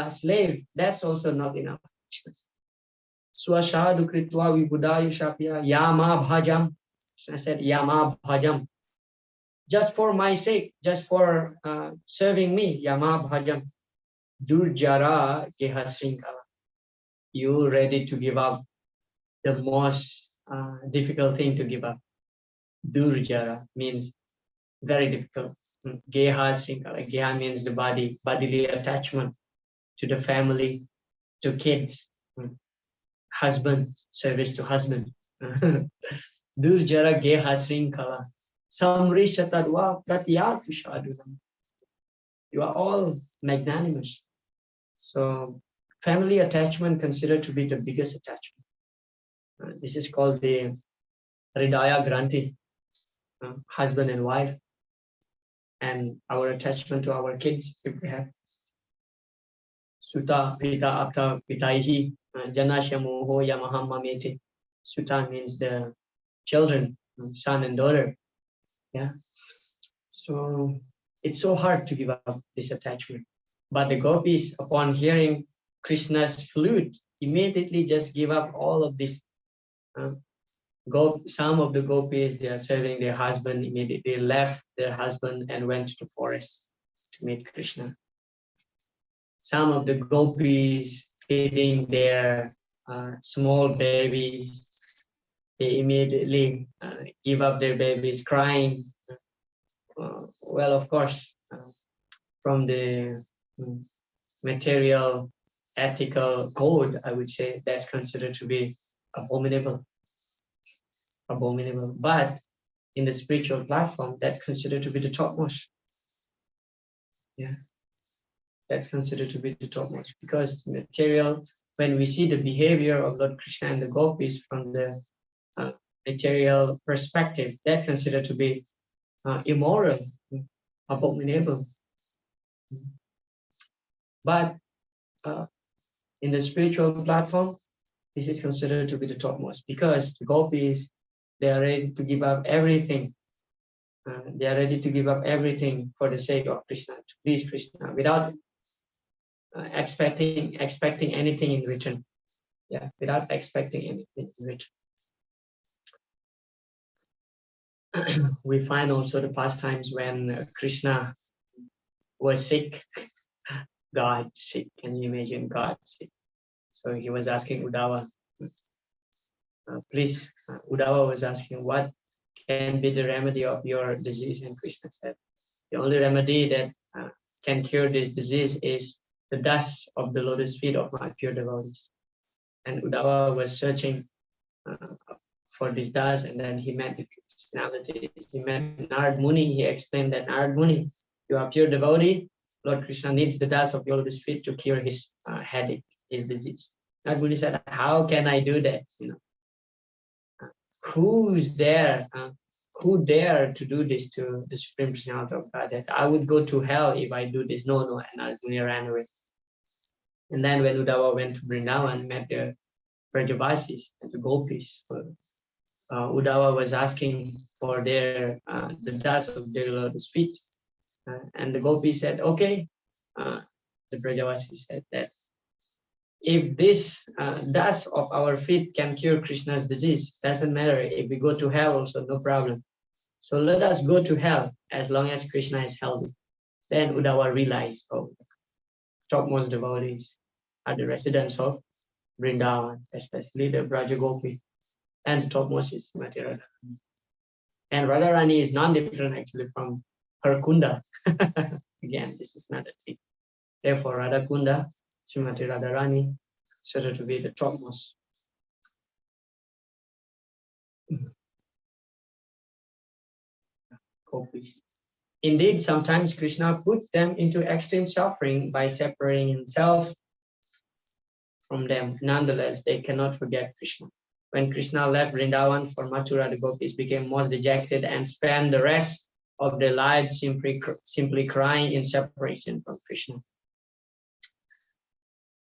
slave, that's also not enough, Krishna said. Swashadu kritva vibudayu shapya yama bhajam. I said yama bhajam. Just for my sake, just for serving me, yama bhajam. Durjara gehasrinkala. You ready to give up the most difficult thing to give up. Durjara means very difficult. Geha Srinkala. Geha means the body, bodily attachment to the family, to kids, husband, service to husband. Durjara Geha Srinkala. Samrishatadva Pratyatu Shadunam. You are all magnanimous. So family attachment considered to be the biggest attachment. This is called the Hridaya Granthi, husband and wife, and our attachment to our kids, if we have. Suta Pita Apta Pitaihi Janasya Moho Yamaham Mameti. Suta means the children, son and daughter. Yeah. So it's so hard to give up this attachment. But the gopis, upon hearing Krishna's flute, immediately just give up all of this. Some of the gopis, they are serving their husband, immediately left their husband and went to the forest to meet Krishna. Some of the gopis feeding their small babies, they immediately give up their babies crying. Well, of course, from the material ethical code, I would say that's considered to be abominable. But in the spiritual platform, that's considered to be the topmost. Yeah, that's considered to be the topmost, because material, when we see the behavior of Lord Krishna and the gopis from the material perspective, that's considered to be immoral, abominable. But in the spiritual platform, this is considered to be the topmost, because the gopis, they are ready to give up everything. They are ready to give up everything for the sake of Krishna, to please Krishna, without expecting anything in return. Yeah, without expecting anything in return. We find also the pastimes when Krishna was sick. God sick. Can you imagine God sick? So he was asking Uddhava, please, Uddhava was asking, what can be the remedy of your disease? And Krishna said, the only remedy that can cure this disease is the dust of the lotus feet of my pure devotees. And Uddhava was searching for this dust, and then he met the personalities. He met Narad Muni. He explained that, Narad Muni, you are pure devotee. Lord Krishna needs the dust of your lotus feet to cure his headache, his disease. Narad Muni said, how can I do that? Who's there? Who dare to do this to the Supreme Personality of Godhead? I would go to hell if I do this. No, and Narad Muni ran away. And then when Uddhava went to Vrindavan, met the Brajavasis and the gopis, Uddhava was asking for their the dust of their lotus feet, and the gopis said, okay. The Brajavasis said that if this dust of our feet can cure Krishna's disease, doesn't matter. If we go to hell also, no problem. So let us go to hell as long as Krishna is healthy. Then Uddhava realized, oh, topmost devotees are the residents of Vrindavan, especially the Brajagopi, and the topmost is Srimati Radharani. And Radharani is non-different actually from her Kunda. Again, this is not a thing. Therefore, Radha Kunda, Srimati Radharani, considered to be the topmost. Gopis. Indeed, sometimes Krishna puts them into extreme suffering by separating himself from them. Nonetheless, they cannot forget Krishna. When Krishna left Vrindavan for Mathura, the gopis became most dejected and spent the rest of their lives simply crying in separation from Krishna.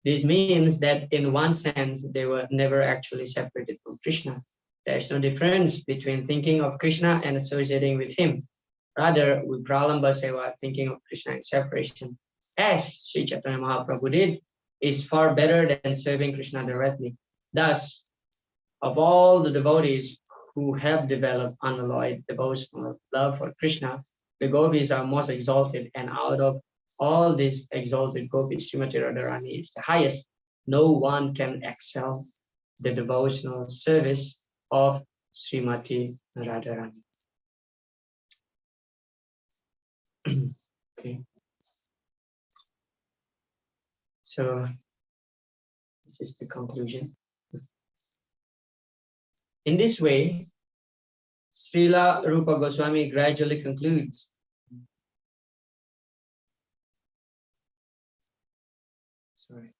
This means that in one sense, they were never actually separated from Krishna. There is no difference between thinking of Krishna and associating with him. Rather, with Pralamba Seva, thinking of Krishna in separation, as Sri Chaitanya Mahaprabhu did, is far better than serving Krishna directly. Thus, of all the devotees who have developed unalloyed devotional love for Krishna, the gopis are most exalted, and out of all these exalted gopis, Srimati Radharani is the highest. No one can excel the devotional service of Srimati Radharani. Okay. So this is the conclusion. In this way, Srila Rupa Goswami gradually concludes. Sorry.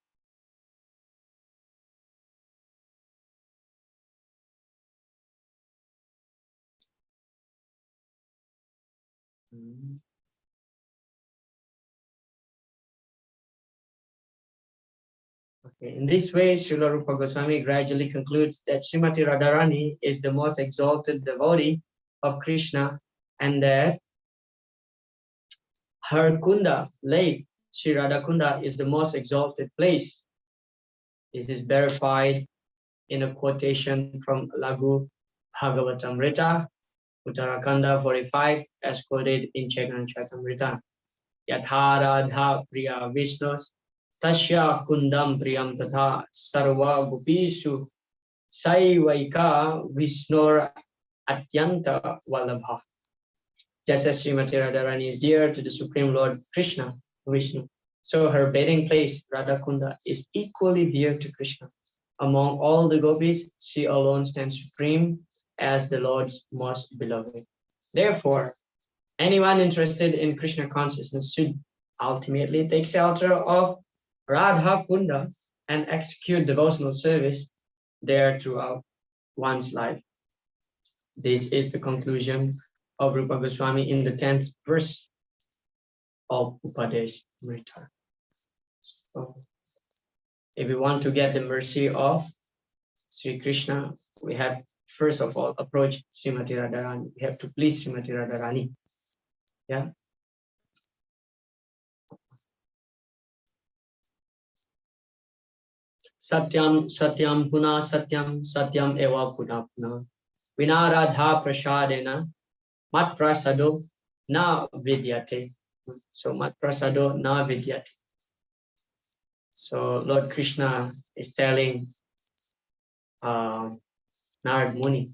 Okay. In this way, Srila Rupa Goswami gradually concludes that Srimati Radharani is the most exalted devotee of Krishna, and that her Kunda, lake, Sri Radhakunda, is the most exalted place. This is verified in a quotation from Laghu Bhagavatamrita, Uttarakanda 45, as quoted in Chaitamrita. Yatharadha priya Vishnos, tasya kundam priyam tatha sarva gopishu saivaika Vishnur atyanta vallabha. Just as Srimati Radharani is dear to the Supreme Lord Krishna, Vishnu, so her bathing place, Radhakunda, is equally dear to Krishna. Among all the gopis, she alone stands supreme as the Lord's most beloved. Therefore, anyone interested in Krishna consciousness should ultimately take shelter of Radha Kunda and execute devotional service there throughout one's life. This is the conclusion of Rupa Goswami in the 10th verse of Upadesamrta. So, if we want to get the mercy of Sri Krishna, we have first of all approach Srimati Radharani. We have to please Srimati Radharani. Yeah. Satyam Satyam Puna Satyam Satyam Eva Puna Puna Vinaradha Prasadena Mat Prasado Na Vidyate. So Mat Prasado Na Vidyate. So Lord Krishna is telling Narad Muni,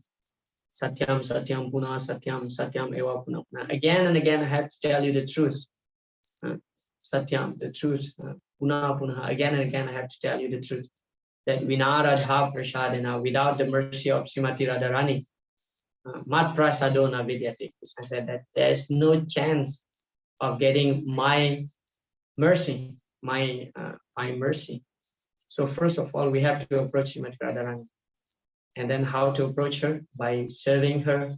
Satyam Satyam Puna Satyam Satyam Eva Puna Puna. Again and again I have to tell you the truth. Satyam, the truth. Puna Puna. Again and again I have to tell you the truth. That Vinaradha Prasadena, without the mercy of Srimati Radharani, Mat Prasadona Vidyate. I said that there is no chance of getting my mercy, my mercy. So first of all, we have to approach Srimati Radharani. And then how to approach her? By serving her,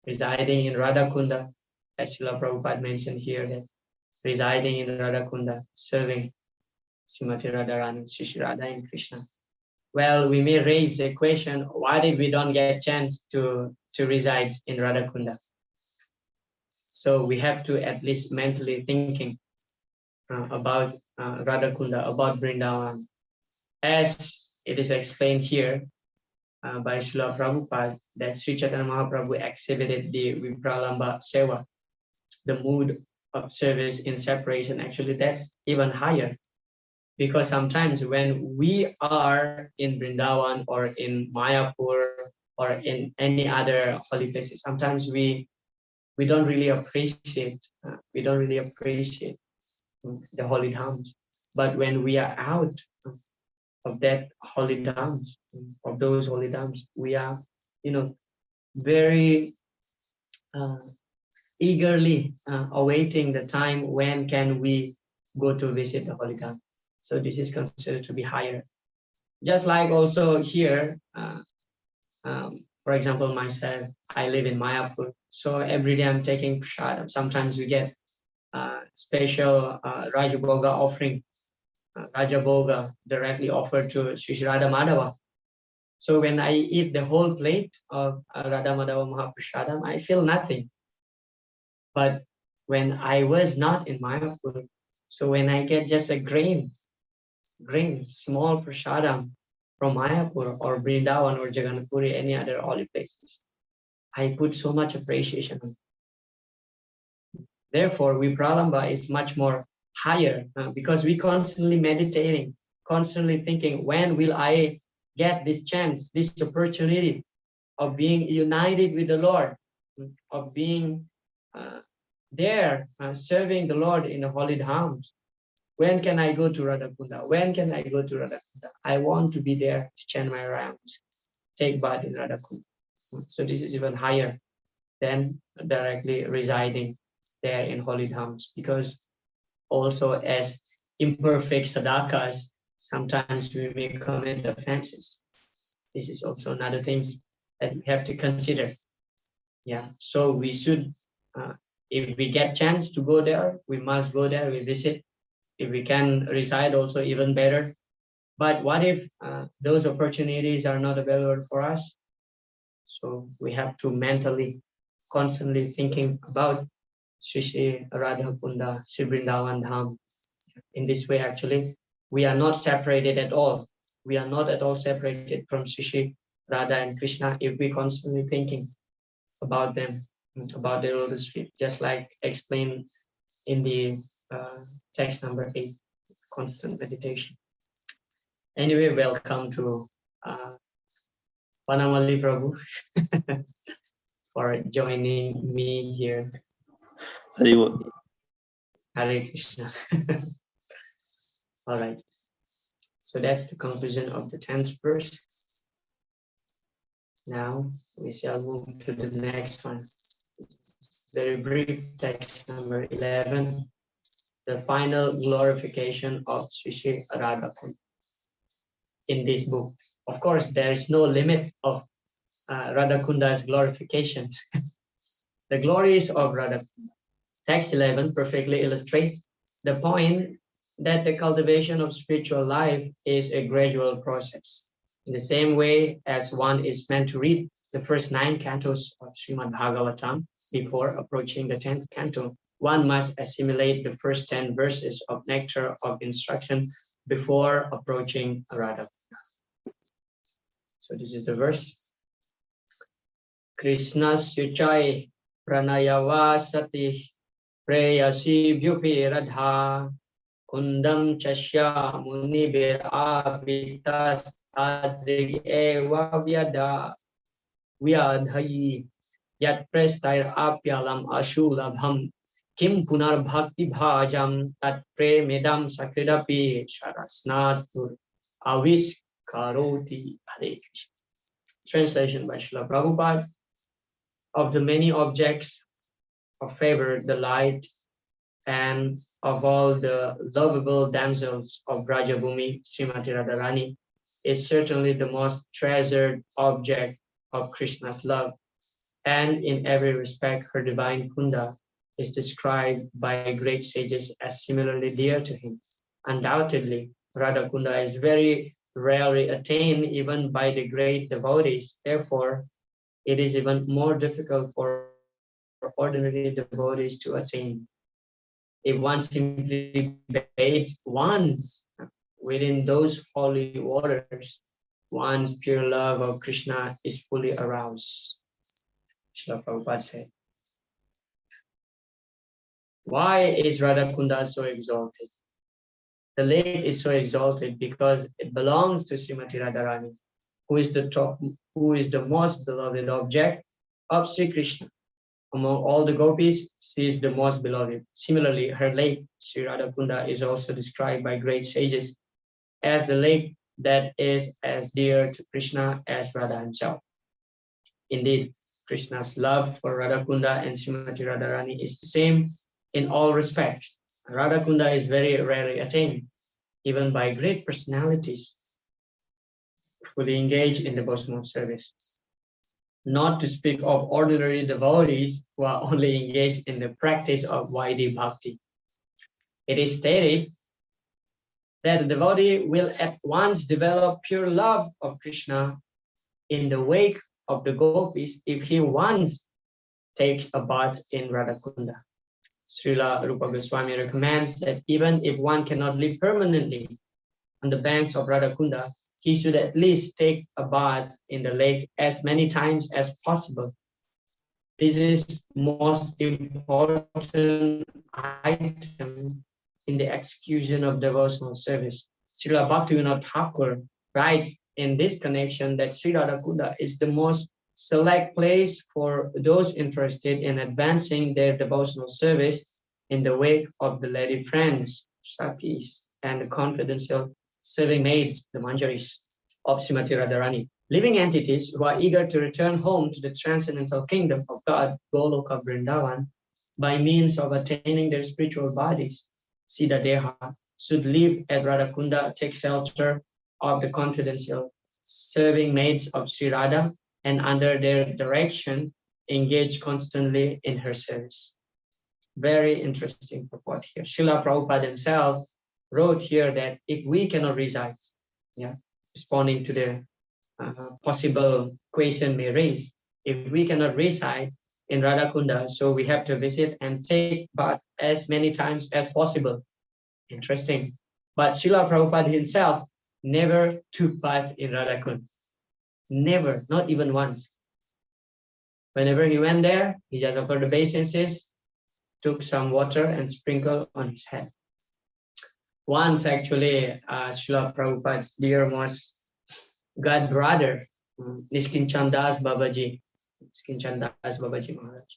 residing in Radhakunda, as Srila Prabhupada mentioned here, that residing in Radhakunda, serving Srimati Radharani, Shri Radha and Krishna. Well, we may raise the question, why did we don't get a chance to reside in Radhakunda? So we have to at least mentally thinking about Radhakunda, about Vrindavan. As it is explained here by Srila Prabhupada, that Sri Chaitanya Mahaprabhu exhibited the Vipralamba Seva, the mood of service in separation. Actually, that's even higher. Because sometimes when we are in Vrindavan or in Mayapur or in any other holy places, sometimes we don't really appreciate the holy dhams. But when we are out of that holy dhams, of those holy dhams, we are, very eagerly awaiting the time when can we go to visit the holy dham. So this is considered to be higher. Just like also here, for example, myself, I live in Mayapur. So every day I'm taking prasadam. Sometimes we get special Rajaboga offering, Rajaboga directly offered to Sri Radha Madhava. So when I eat the whole plate of Radha Madhava Mahaprasadam, I feel nothing. But when I was not in Mayapur, so when I get just a grain bring small prasadam from Mayapur or Vrindavan or Jagannath Puri, any other holy places. I put so much appreciation on. Therefore, Vipralamba is much more higher because we constantly meditating, constantly thinking, when will I get this chance, this opportunity of being united with the Lord, of being there serving the Lord in the holy dhams. When can I go to Radhakunda? When can I go to Radhakunda? I want to be there to chant my rounds, take bath in Radhakunda. So this is even higher than directly residing there in holy dhams, because also as imperfect sadakas, sometimes we may commit offenses. This is also another thing that we have to consider. Yeah, so we should, if we get chance to go there, we must go there, we visit. If we can reside also, even better. But what if those opportunities are not available for us? So we have to mentally, constantly thinking about Sri Sri Radha Kunda, Sri Vrindavan Dham. In this way, actually, we are not separated at all. We are not at all separated from Sri Sri Radha and Krishna if we constantly thinking about them, about their lotus feet, just like explained in the text number 8, constant meditation. Anyway, welcome to Panamali Prabhu for joining me here. Hare Krishna. All right. So that's the conclusion of the 10th verse. Now we shall move to the next one. It's very brief, text number 11. The final glorification of Sri Sri Radha Kunda in this book. Of course, there is no limit of Radha Kunda's glorifications. The glories of Radha Kunda. Text 11 perfectly illustrates the point that the cultivation of spiritual life is a gradual process. In the same way as one is meant to read the first 9 cantos of Srimad Bhagavatam before approaching the 10th canto, one must assimilate the first 10 verses of nectar of instruction before approaching Radha. So this is the verse. Krishna Suchai Pranayava Sati Preyasi Bhupi Radha Kundam Chashya Munibir Apitas Adrig Eva Vyada Vyadhayi Yat Prestair Apyalam Ashulabham Kim Punar Bhakti Bhajam Tat Premidam Sakridapi Sharasnatur Avis Karoti. Hare Krishna. Translation by Srila Prabhupada. Of the many objects of favor, the light, and of all the lovable damsels of Brajabhumi, Srimati Radharani is certainly the most treasured object of Krishna's love, and in every respect her divine Kunda is described by great sages as similarly dear to him. Undoubtedly, Radha Kunda is very rarely attained even by the great devotees. Therefore, it is even more difficult for ordinary devotees to attain. If one simply bathes once within those holy waters, one's pure love of Krishna is fully aroused. Srila Prabhupada said. Why is Radha Kunda so exalted? The lake is so exalted because it belongs to Srimati Radharani, who is the most beloved object of Sri Krishna. Among all the gopis, she is the most beloved. Similarly, her lake, Sri Radha Kunda, is also described by great sages as the lake that is as dear to Krishna as Radha himself. Indeed, Krishna's love for Radha Kunda and Srimati Radharani is the same in all respects. Radha Kunda is very rarely attained, even by great personalities fully engaged in devotional service. Not to speak of ordinary devotees who are only engaged in the practice of Vaidhi Bhakti. It is stated that the devotee will at once develop pure love of Krishna in the wake of the gopis if he once takes a bath in Radhakunda. Srila Rupa Goswami recommends that even if one cannot live permanently on the banks of Radhakunda, he should at least take a bath in the lake as many times as possible. This is most important item in the execution of devotional service. Srila Bhaktivinoda Thakur writes in this connection that Sri Radhakunda is the most select place for those interested in advancing their devotional service in the wake of the lady friends, Sakis, and the confidential serving maids, the Manjaris of Srimati Radharani. Living entities who are eager to return home to the transcendental kingdom of God, Goloka Vrindavan, by means of attaining their spiritual bodies, Siddha Deha, should live at Radhakunda, take shelter of the confidential serving maids of Sri Radha, and under their direction, engage constantly in her service. Very interesting purport here. Srila Prabhupada himself wrote here that if we cannot reside, responding to the possible question may raise, if we cannot reside in Radhakunda, so we have to visit and take bath as many times as possible. Interesting. But Srila Prabhupada himself never took bath in Radhakund. Never, not even once. Whenever he went there, he just offered the obeisances, took some water and sprinkled on his head. Once actually, Srila Prabhupada's dear most God brother, Niskinchandas Babaji Maharaj,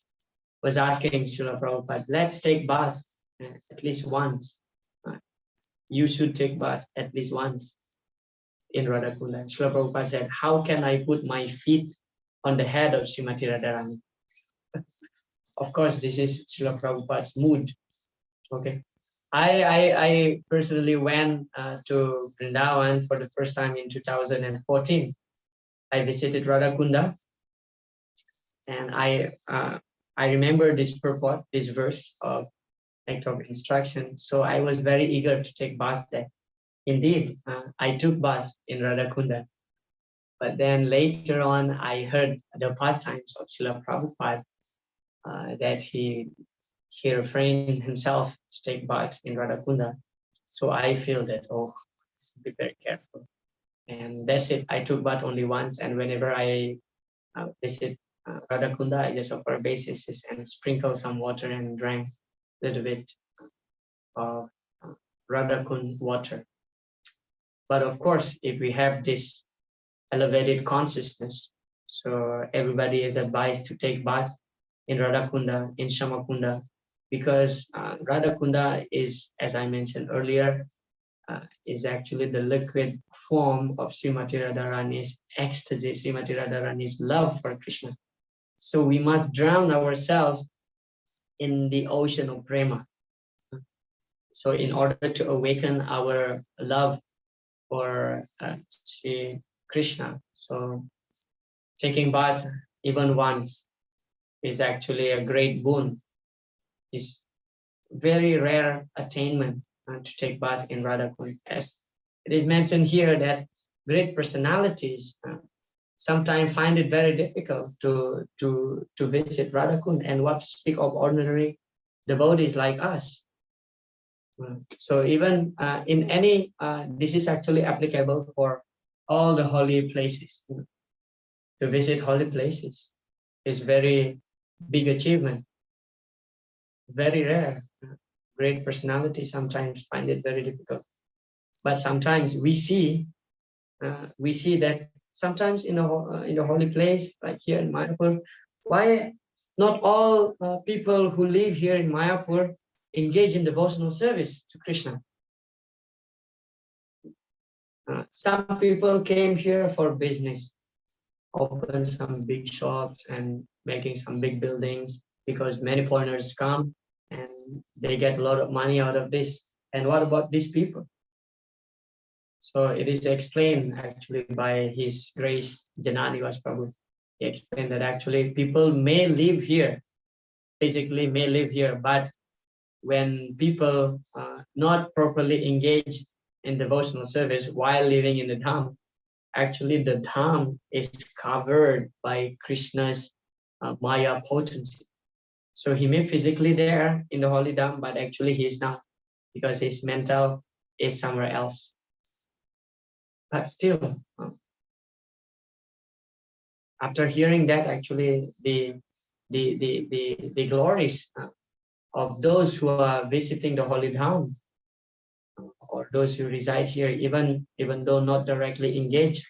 was asking Srila Prabhupada, let's take bath at least once. You should take bath at least once in Radhakunda. Srila Prabhupada said, how can I put my feet on the head of Srimati Radharani? Of course, this is Srila Prabhupada's mood. Okay. I personally went to Vrindavan for the first time in 2014. I visited Radhakunda, and I remember this purport, this verse of act of instruction. So I was very eager to take bath there. Indeed, I took bath in Radhakunda. But then later on, I heard the pastimes of Srila Prabhupada, that he refrained himself to take bath in Radhakunda. So I feel that, oh, let's be very careful. And that's it. I took bath only once, and whenever I visit Radhakunda, I just offer obeisances and sprinkle some water and drank a little bit of Radhakund water. But of course, if we have this elevated consciousness, so everybody is advised to take bath in Radhakunda, in Shamakunda, because Radhakunda is, as I mentioned earlier, is actually the liquid form of Srimati Radharani's ecstasy, Srimati Radharani's love for Krishna. So we must drown ourselves in the ocean of prema. So in order to awaken our love for Sri Krishna, so taking bath even once is actually a great boon. It's very rare attainment to take bath in Radhakund. As it is mentioned here that great personalities sometimes find it very difficult to visit Radhakund, and what to speak of ordinary devotees like us. So even in any, this is actually applicable for all the holy places. To visit holy places is very big achievement, very rare. Great personalities sometimes find it very difficult. But sometimes we see that sometimes in the holy place, like here in Mayapur, why not all people who live here in Mayapur engage in devotional service to Krishna? Some people came here for business, open some big shops and making some big buildings, because many foreigners come and they get a lot of money out of this. And what about these people? So it is explained actually by His Grace Jananivas Prabhu. He explained that actually people may live here, physically may live here, but when people not properly engage in devotional service while living in the dham, actually the dham is covered by Krishna's Maya potency. So he may physically there in the holy dham, but actually he is not, because his mental is somewhere else. But still, after hearing that, actually the glories of those who are visiting the holy town, or those who reside here, even though not directly engaged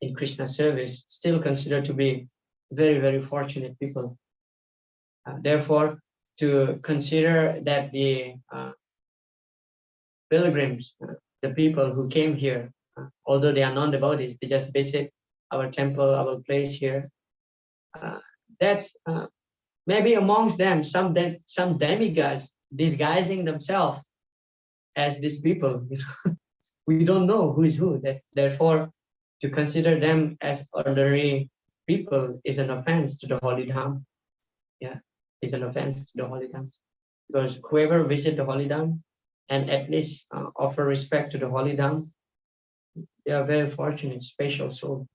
in Krishna service, still considered to be very, very fortunate people. Therefore, to consider that the pilgrims, the people who came here, although they are non-devotees, they just visit our temple, our place here. That's maybe amongst them some demigods disguising themselves as these people. We don't know who is who. Therefore, to consider them as ordinary people is an offense to the holy dham. Yeah, is an offense to the holy dham. Because whoever visit the holy dham and at least offer respect to the holy dham, they are very fortunate, special soul.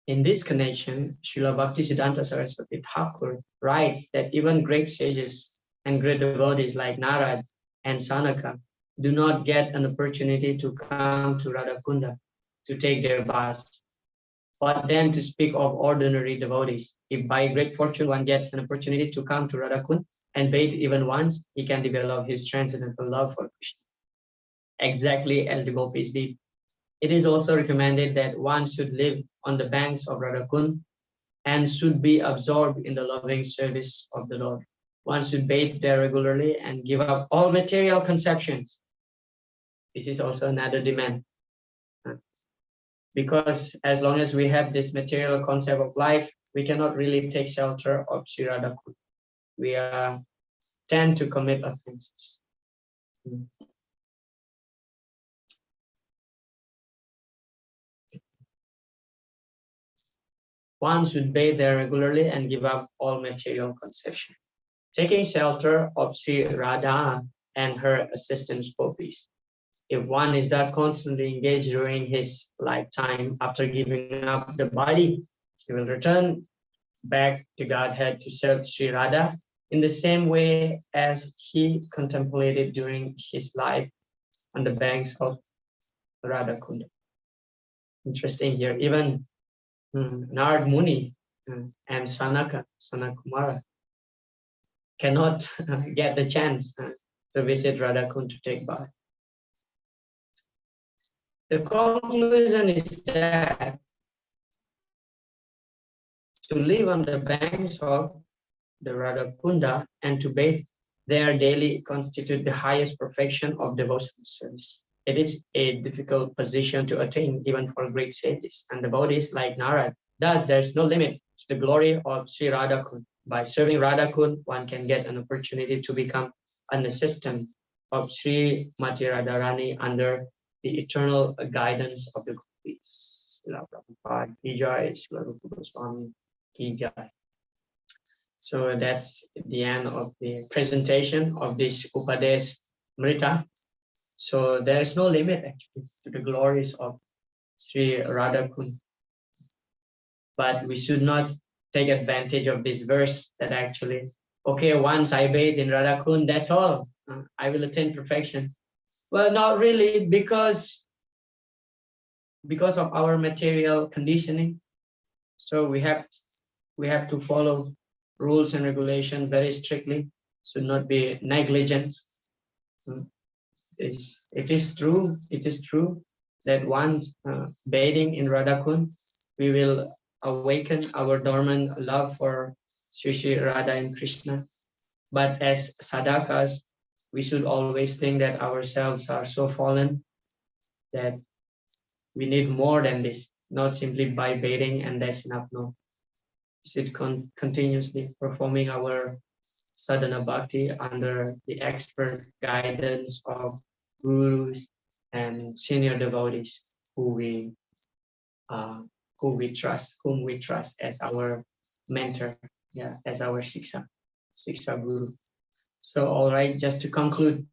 In this connection, Srila Bhaktisiddhanta Saraswati Thakur writes that even great sages and great devotees like Narad and Sanaka do not get an opportunity to come to Radhakunda to take their baths. What then to speak of ordinary devotees? If by great fortune one gets an opportunity to come to Radhakund and bathe even once, he can develop his transcendental love for Krishna, exactly as the gopis did. It is also recommended that one should live on the banks of Radhakund and should be absorbed in the loving service of the Lord. One should bathe there regularly and give up all material conceptions. This is also another demand. Because as long as we have this material concept of life, we cannot really take shelter of Sri Radhakund. We tend to commit offenses. One should bathe there regularly and give up all material conception. Taking shelter of Sri Radha and her assistant gopis. If one is thus constantly engaged during his lifetime, after giving up the body, he will return back to Godhead to serve Sri Radha in the same way as he contemplated during his life on the banks of Radha Kunda. Interesting here, even Narad Muni and Sanakumara cannot get the chance to visit Radha Kund to take bath. The conclusion is that to live on the banks of the Radhakunda and to bathe there daily constitute the highest perfection of devotional service. It is a difficult position to attain even for great sages and devotees like Narad. Thus, there is no limit to the glory of Sri Radhakund. By serving Radhakund, one can get an opportunity to become an assistant of Sri Mati Radharani under the eternal guidance of the gopis. Srila Prabhupada ki jai, Srila Rupa Goswami ki jai. So that's the end of the presentation of this Upadesamrta. So there is no limit actually to the glories of Sri Radhakund. But we should not take advantage of this verse that actually, okay, once I bathe in Radhakund, that's all. I will attain perfection. Well, not really, because of our material conditioning. So we have to follow rules and regulations very strictly, should not be negligent. It is true that once bathing in Radhakund, we will awaken our dormant love for Sri Radha and Krishna. But as sadhakas, we should always think that ourselves are so fallen that we need more than this, not simply by bathing and that's enough. No, we should continuously performing our sadhana bhakti under the expert guidance of gurus and senior devotees whom we trust as our mentor, yeah, as our siksha guru. So, all right, just to conclude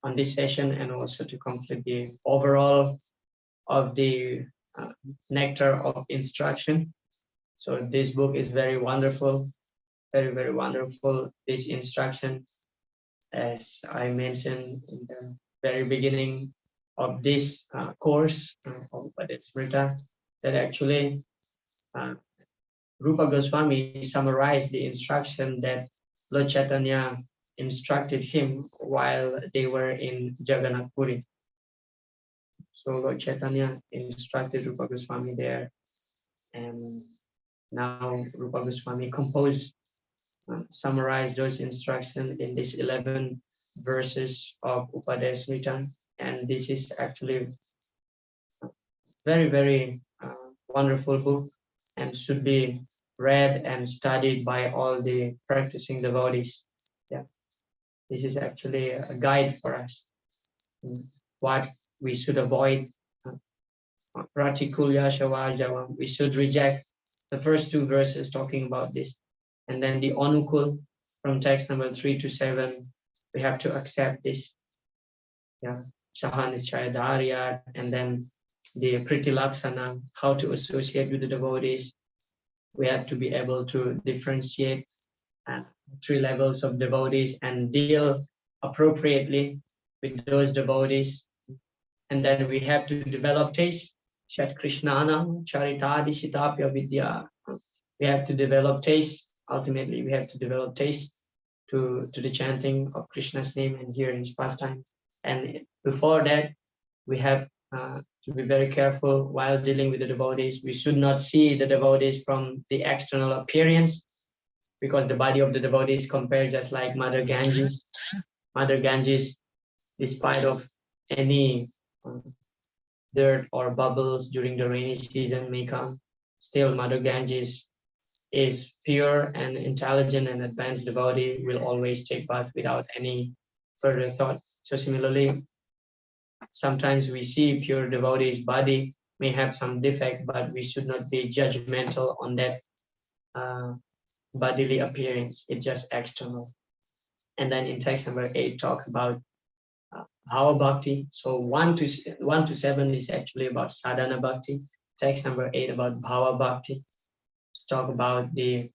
on this session and also to complete the overall of the nectar of instruction. So this book is very wonderful. Very, very wonderful, this instruction. As I mentioned in the very beginning of this course of Upadesamrta, that actually uh, Rupa Goswami summarized the instruction that Lord Chaitanya instructed him while they were in Jagannath Puri. So Lord Chaitanya instructed Rupa Goswami there, and now Rupa Goswami composed, summarized those instructions in these 11 verses of Upadesamrita, and this is actually very, very wonderful book and should be read and studied by all the practicing devotees. Yeah, this is actually a guide for us. What we should avoid, Pratikulya Shavajavam, we should reject the first two verses talking about this. And then the Anukul from text number 3 to 7, we have to accept this. Yeah, Sahanischayadarya, and then the Priti Laksana, how to associate with the devotees. We have to be able to differentiate three levels of devotees and deal appropriately with those devotees. And then we have to develop taste. Shat Krishnanam Charitadi Sitapya Vidya. We have to develop taste. Ultimately, we have to develop taste to the chanting of Krishna's name and hearing his pastimes. And before that, we have to be very careful while dealing with the devotees. We should not see the devotees from the external appearance, because the body of the devotees compared just like Mother Ganges. Mother Ganges, despite of any dirt or bubbles during the rainy season may come, still Mother Ganges is pure and intelligent and advanced devotee, will always take bath without any further thought. So similarly, sometimes we see pure devotee's body may have some defect, but we should not be judgmental on that bodily appearance. It's just external. And then in text number 8, talk about Bhava Bhakti. So 1 to 7 is actually about Sadhana Bhakti. Text number 8 about Bhava Bhakti. Let's talk about the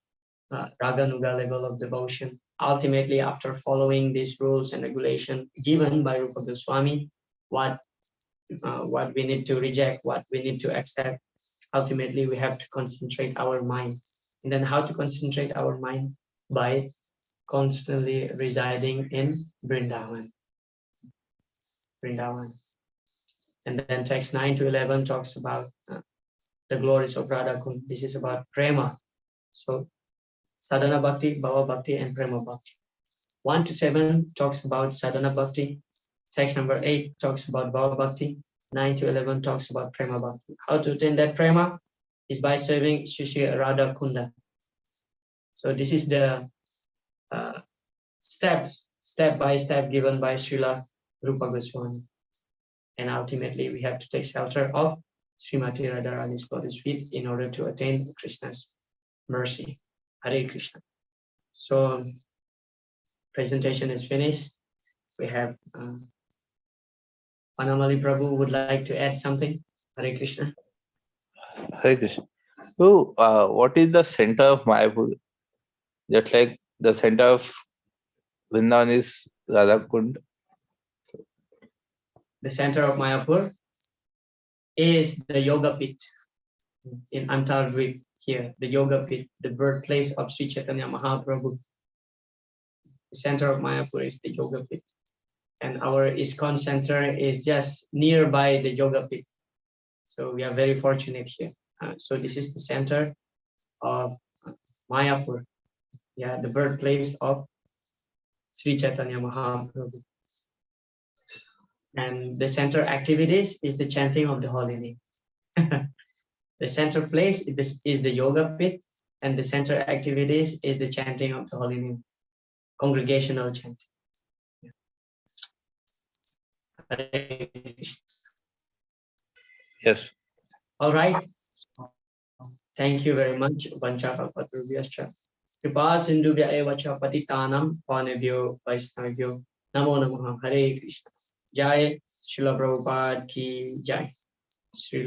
Raganuga level of devotion. Ultimately, after following these rules and regulation given by Rupa Goswami, what we need to reject, what we need to accept, ultimately we have to concentrate our mind. And then how to concentrate our mind? By constantly residing in Vrindavan. And then text 9 to 11 talks about the glories of Radha Kund. This is about prema. So Sadhana Bhakti, Bhava Bhakti, and Prema Bhakti. 1 to 7 talks about Sadhana Bhakti. Text number 8 talks about Bhava Bhakti. 9 to 11 talks about Prema Bhakti. How to attain that prema is by serving Shri Radha Kunda. So this is the step by step given by Srila Rupa Goswami. And ultimately, we have to take shelter of Srimati Radharani's lotus feet in order to attain Krishna's mercy. Hare Krishna. So, presentation is finished. We have Panamali Prabhu would like to add something. Hare Krishna. Hare Krishna. So, what is the center of Mayapur? Just like the center of Vrindavan is Radhakund. The center of Mayapur is the Yoga Pit in Antargvik here, the Yoga Pit, the birthplace of Sri Chaitanya Mahaprabhu. The center of Mayapur is the Yoga Pit. And our ISKCON center is just nearby the Yoga Pit. So we are very fortunate here. So this is the center of Mayapur, yeah, the birthplace of Sri Chaitanya Mahaprabhu. And the center activities is the chanting of the holy name. The center place is the Yoga Pit, and the center activities is the chanting of the holy name, congregational chanting. Yes. All right. Thank you very much. Vanchakapatruvyascha. Kripa sindhubhya eva cha patitanam panebhyo vaishnavyo. Namo namaha. Hare Krishna. Jai Srila Prabhupada ki jai. Srila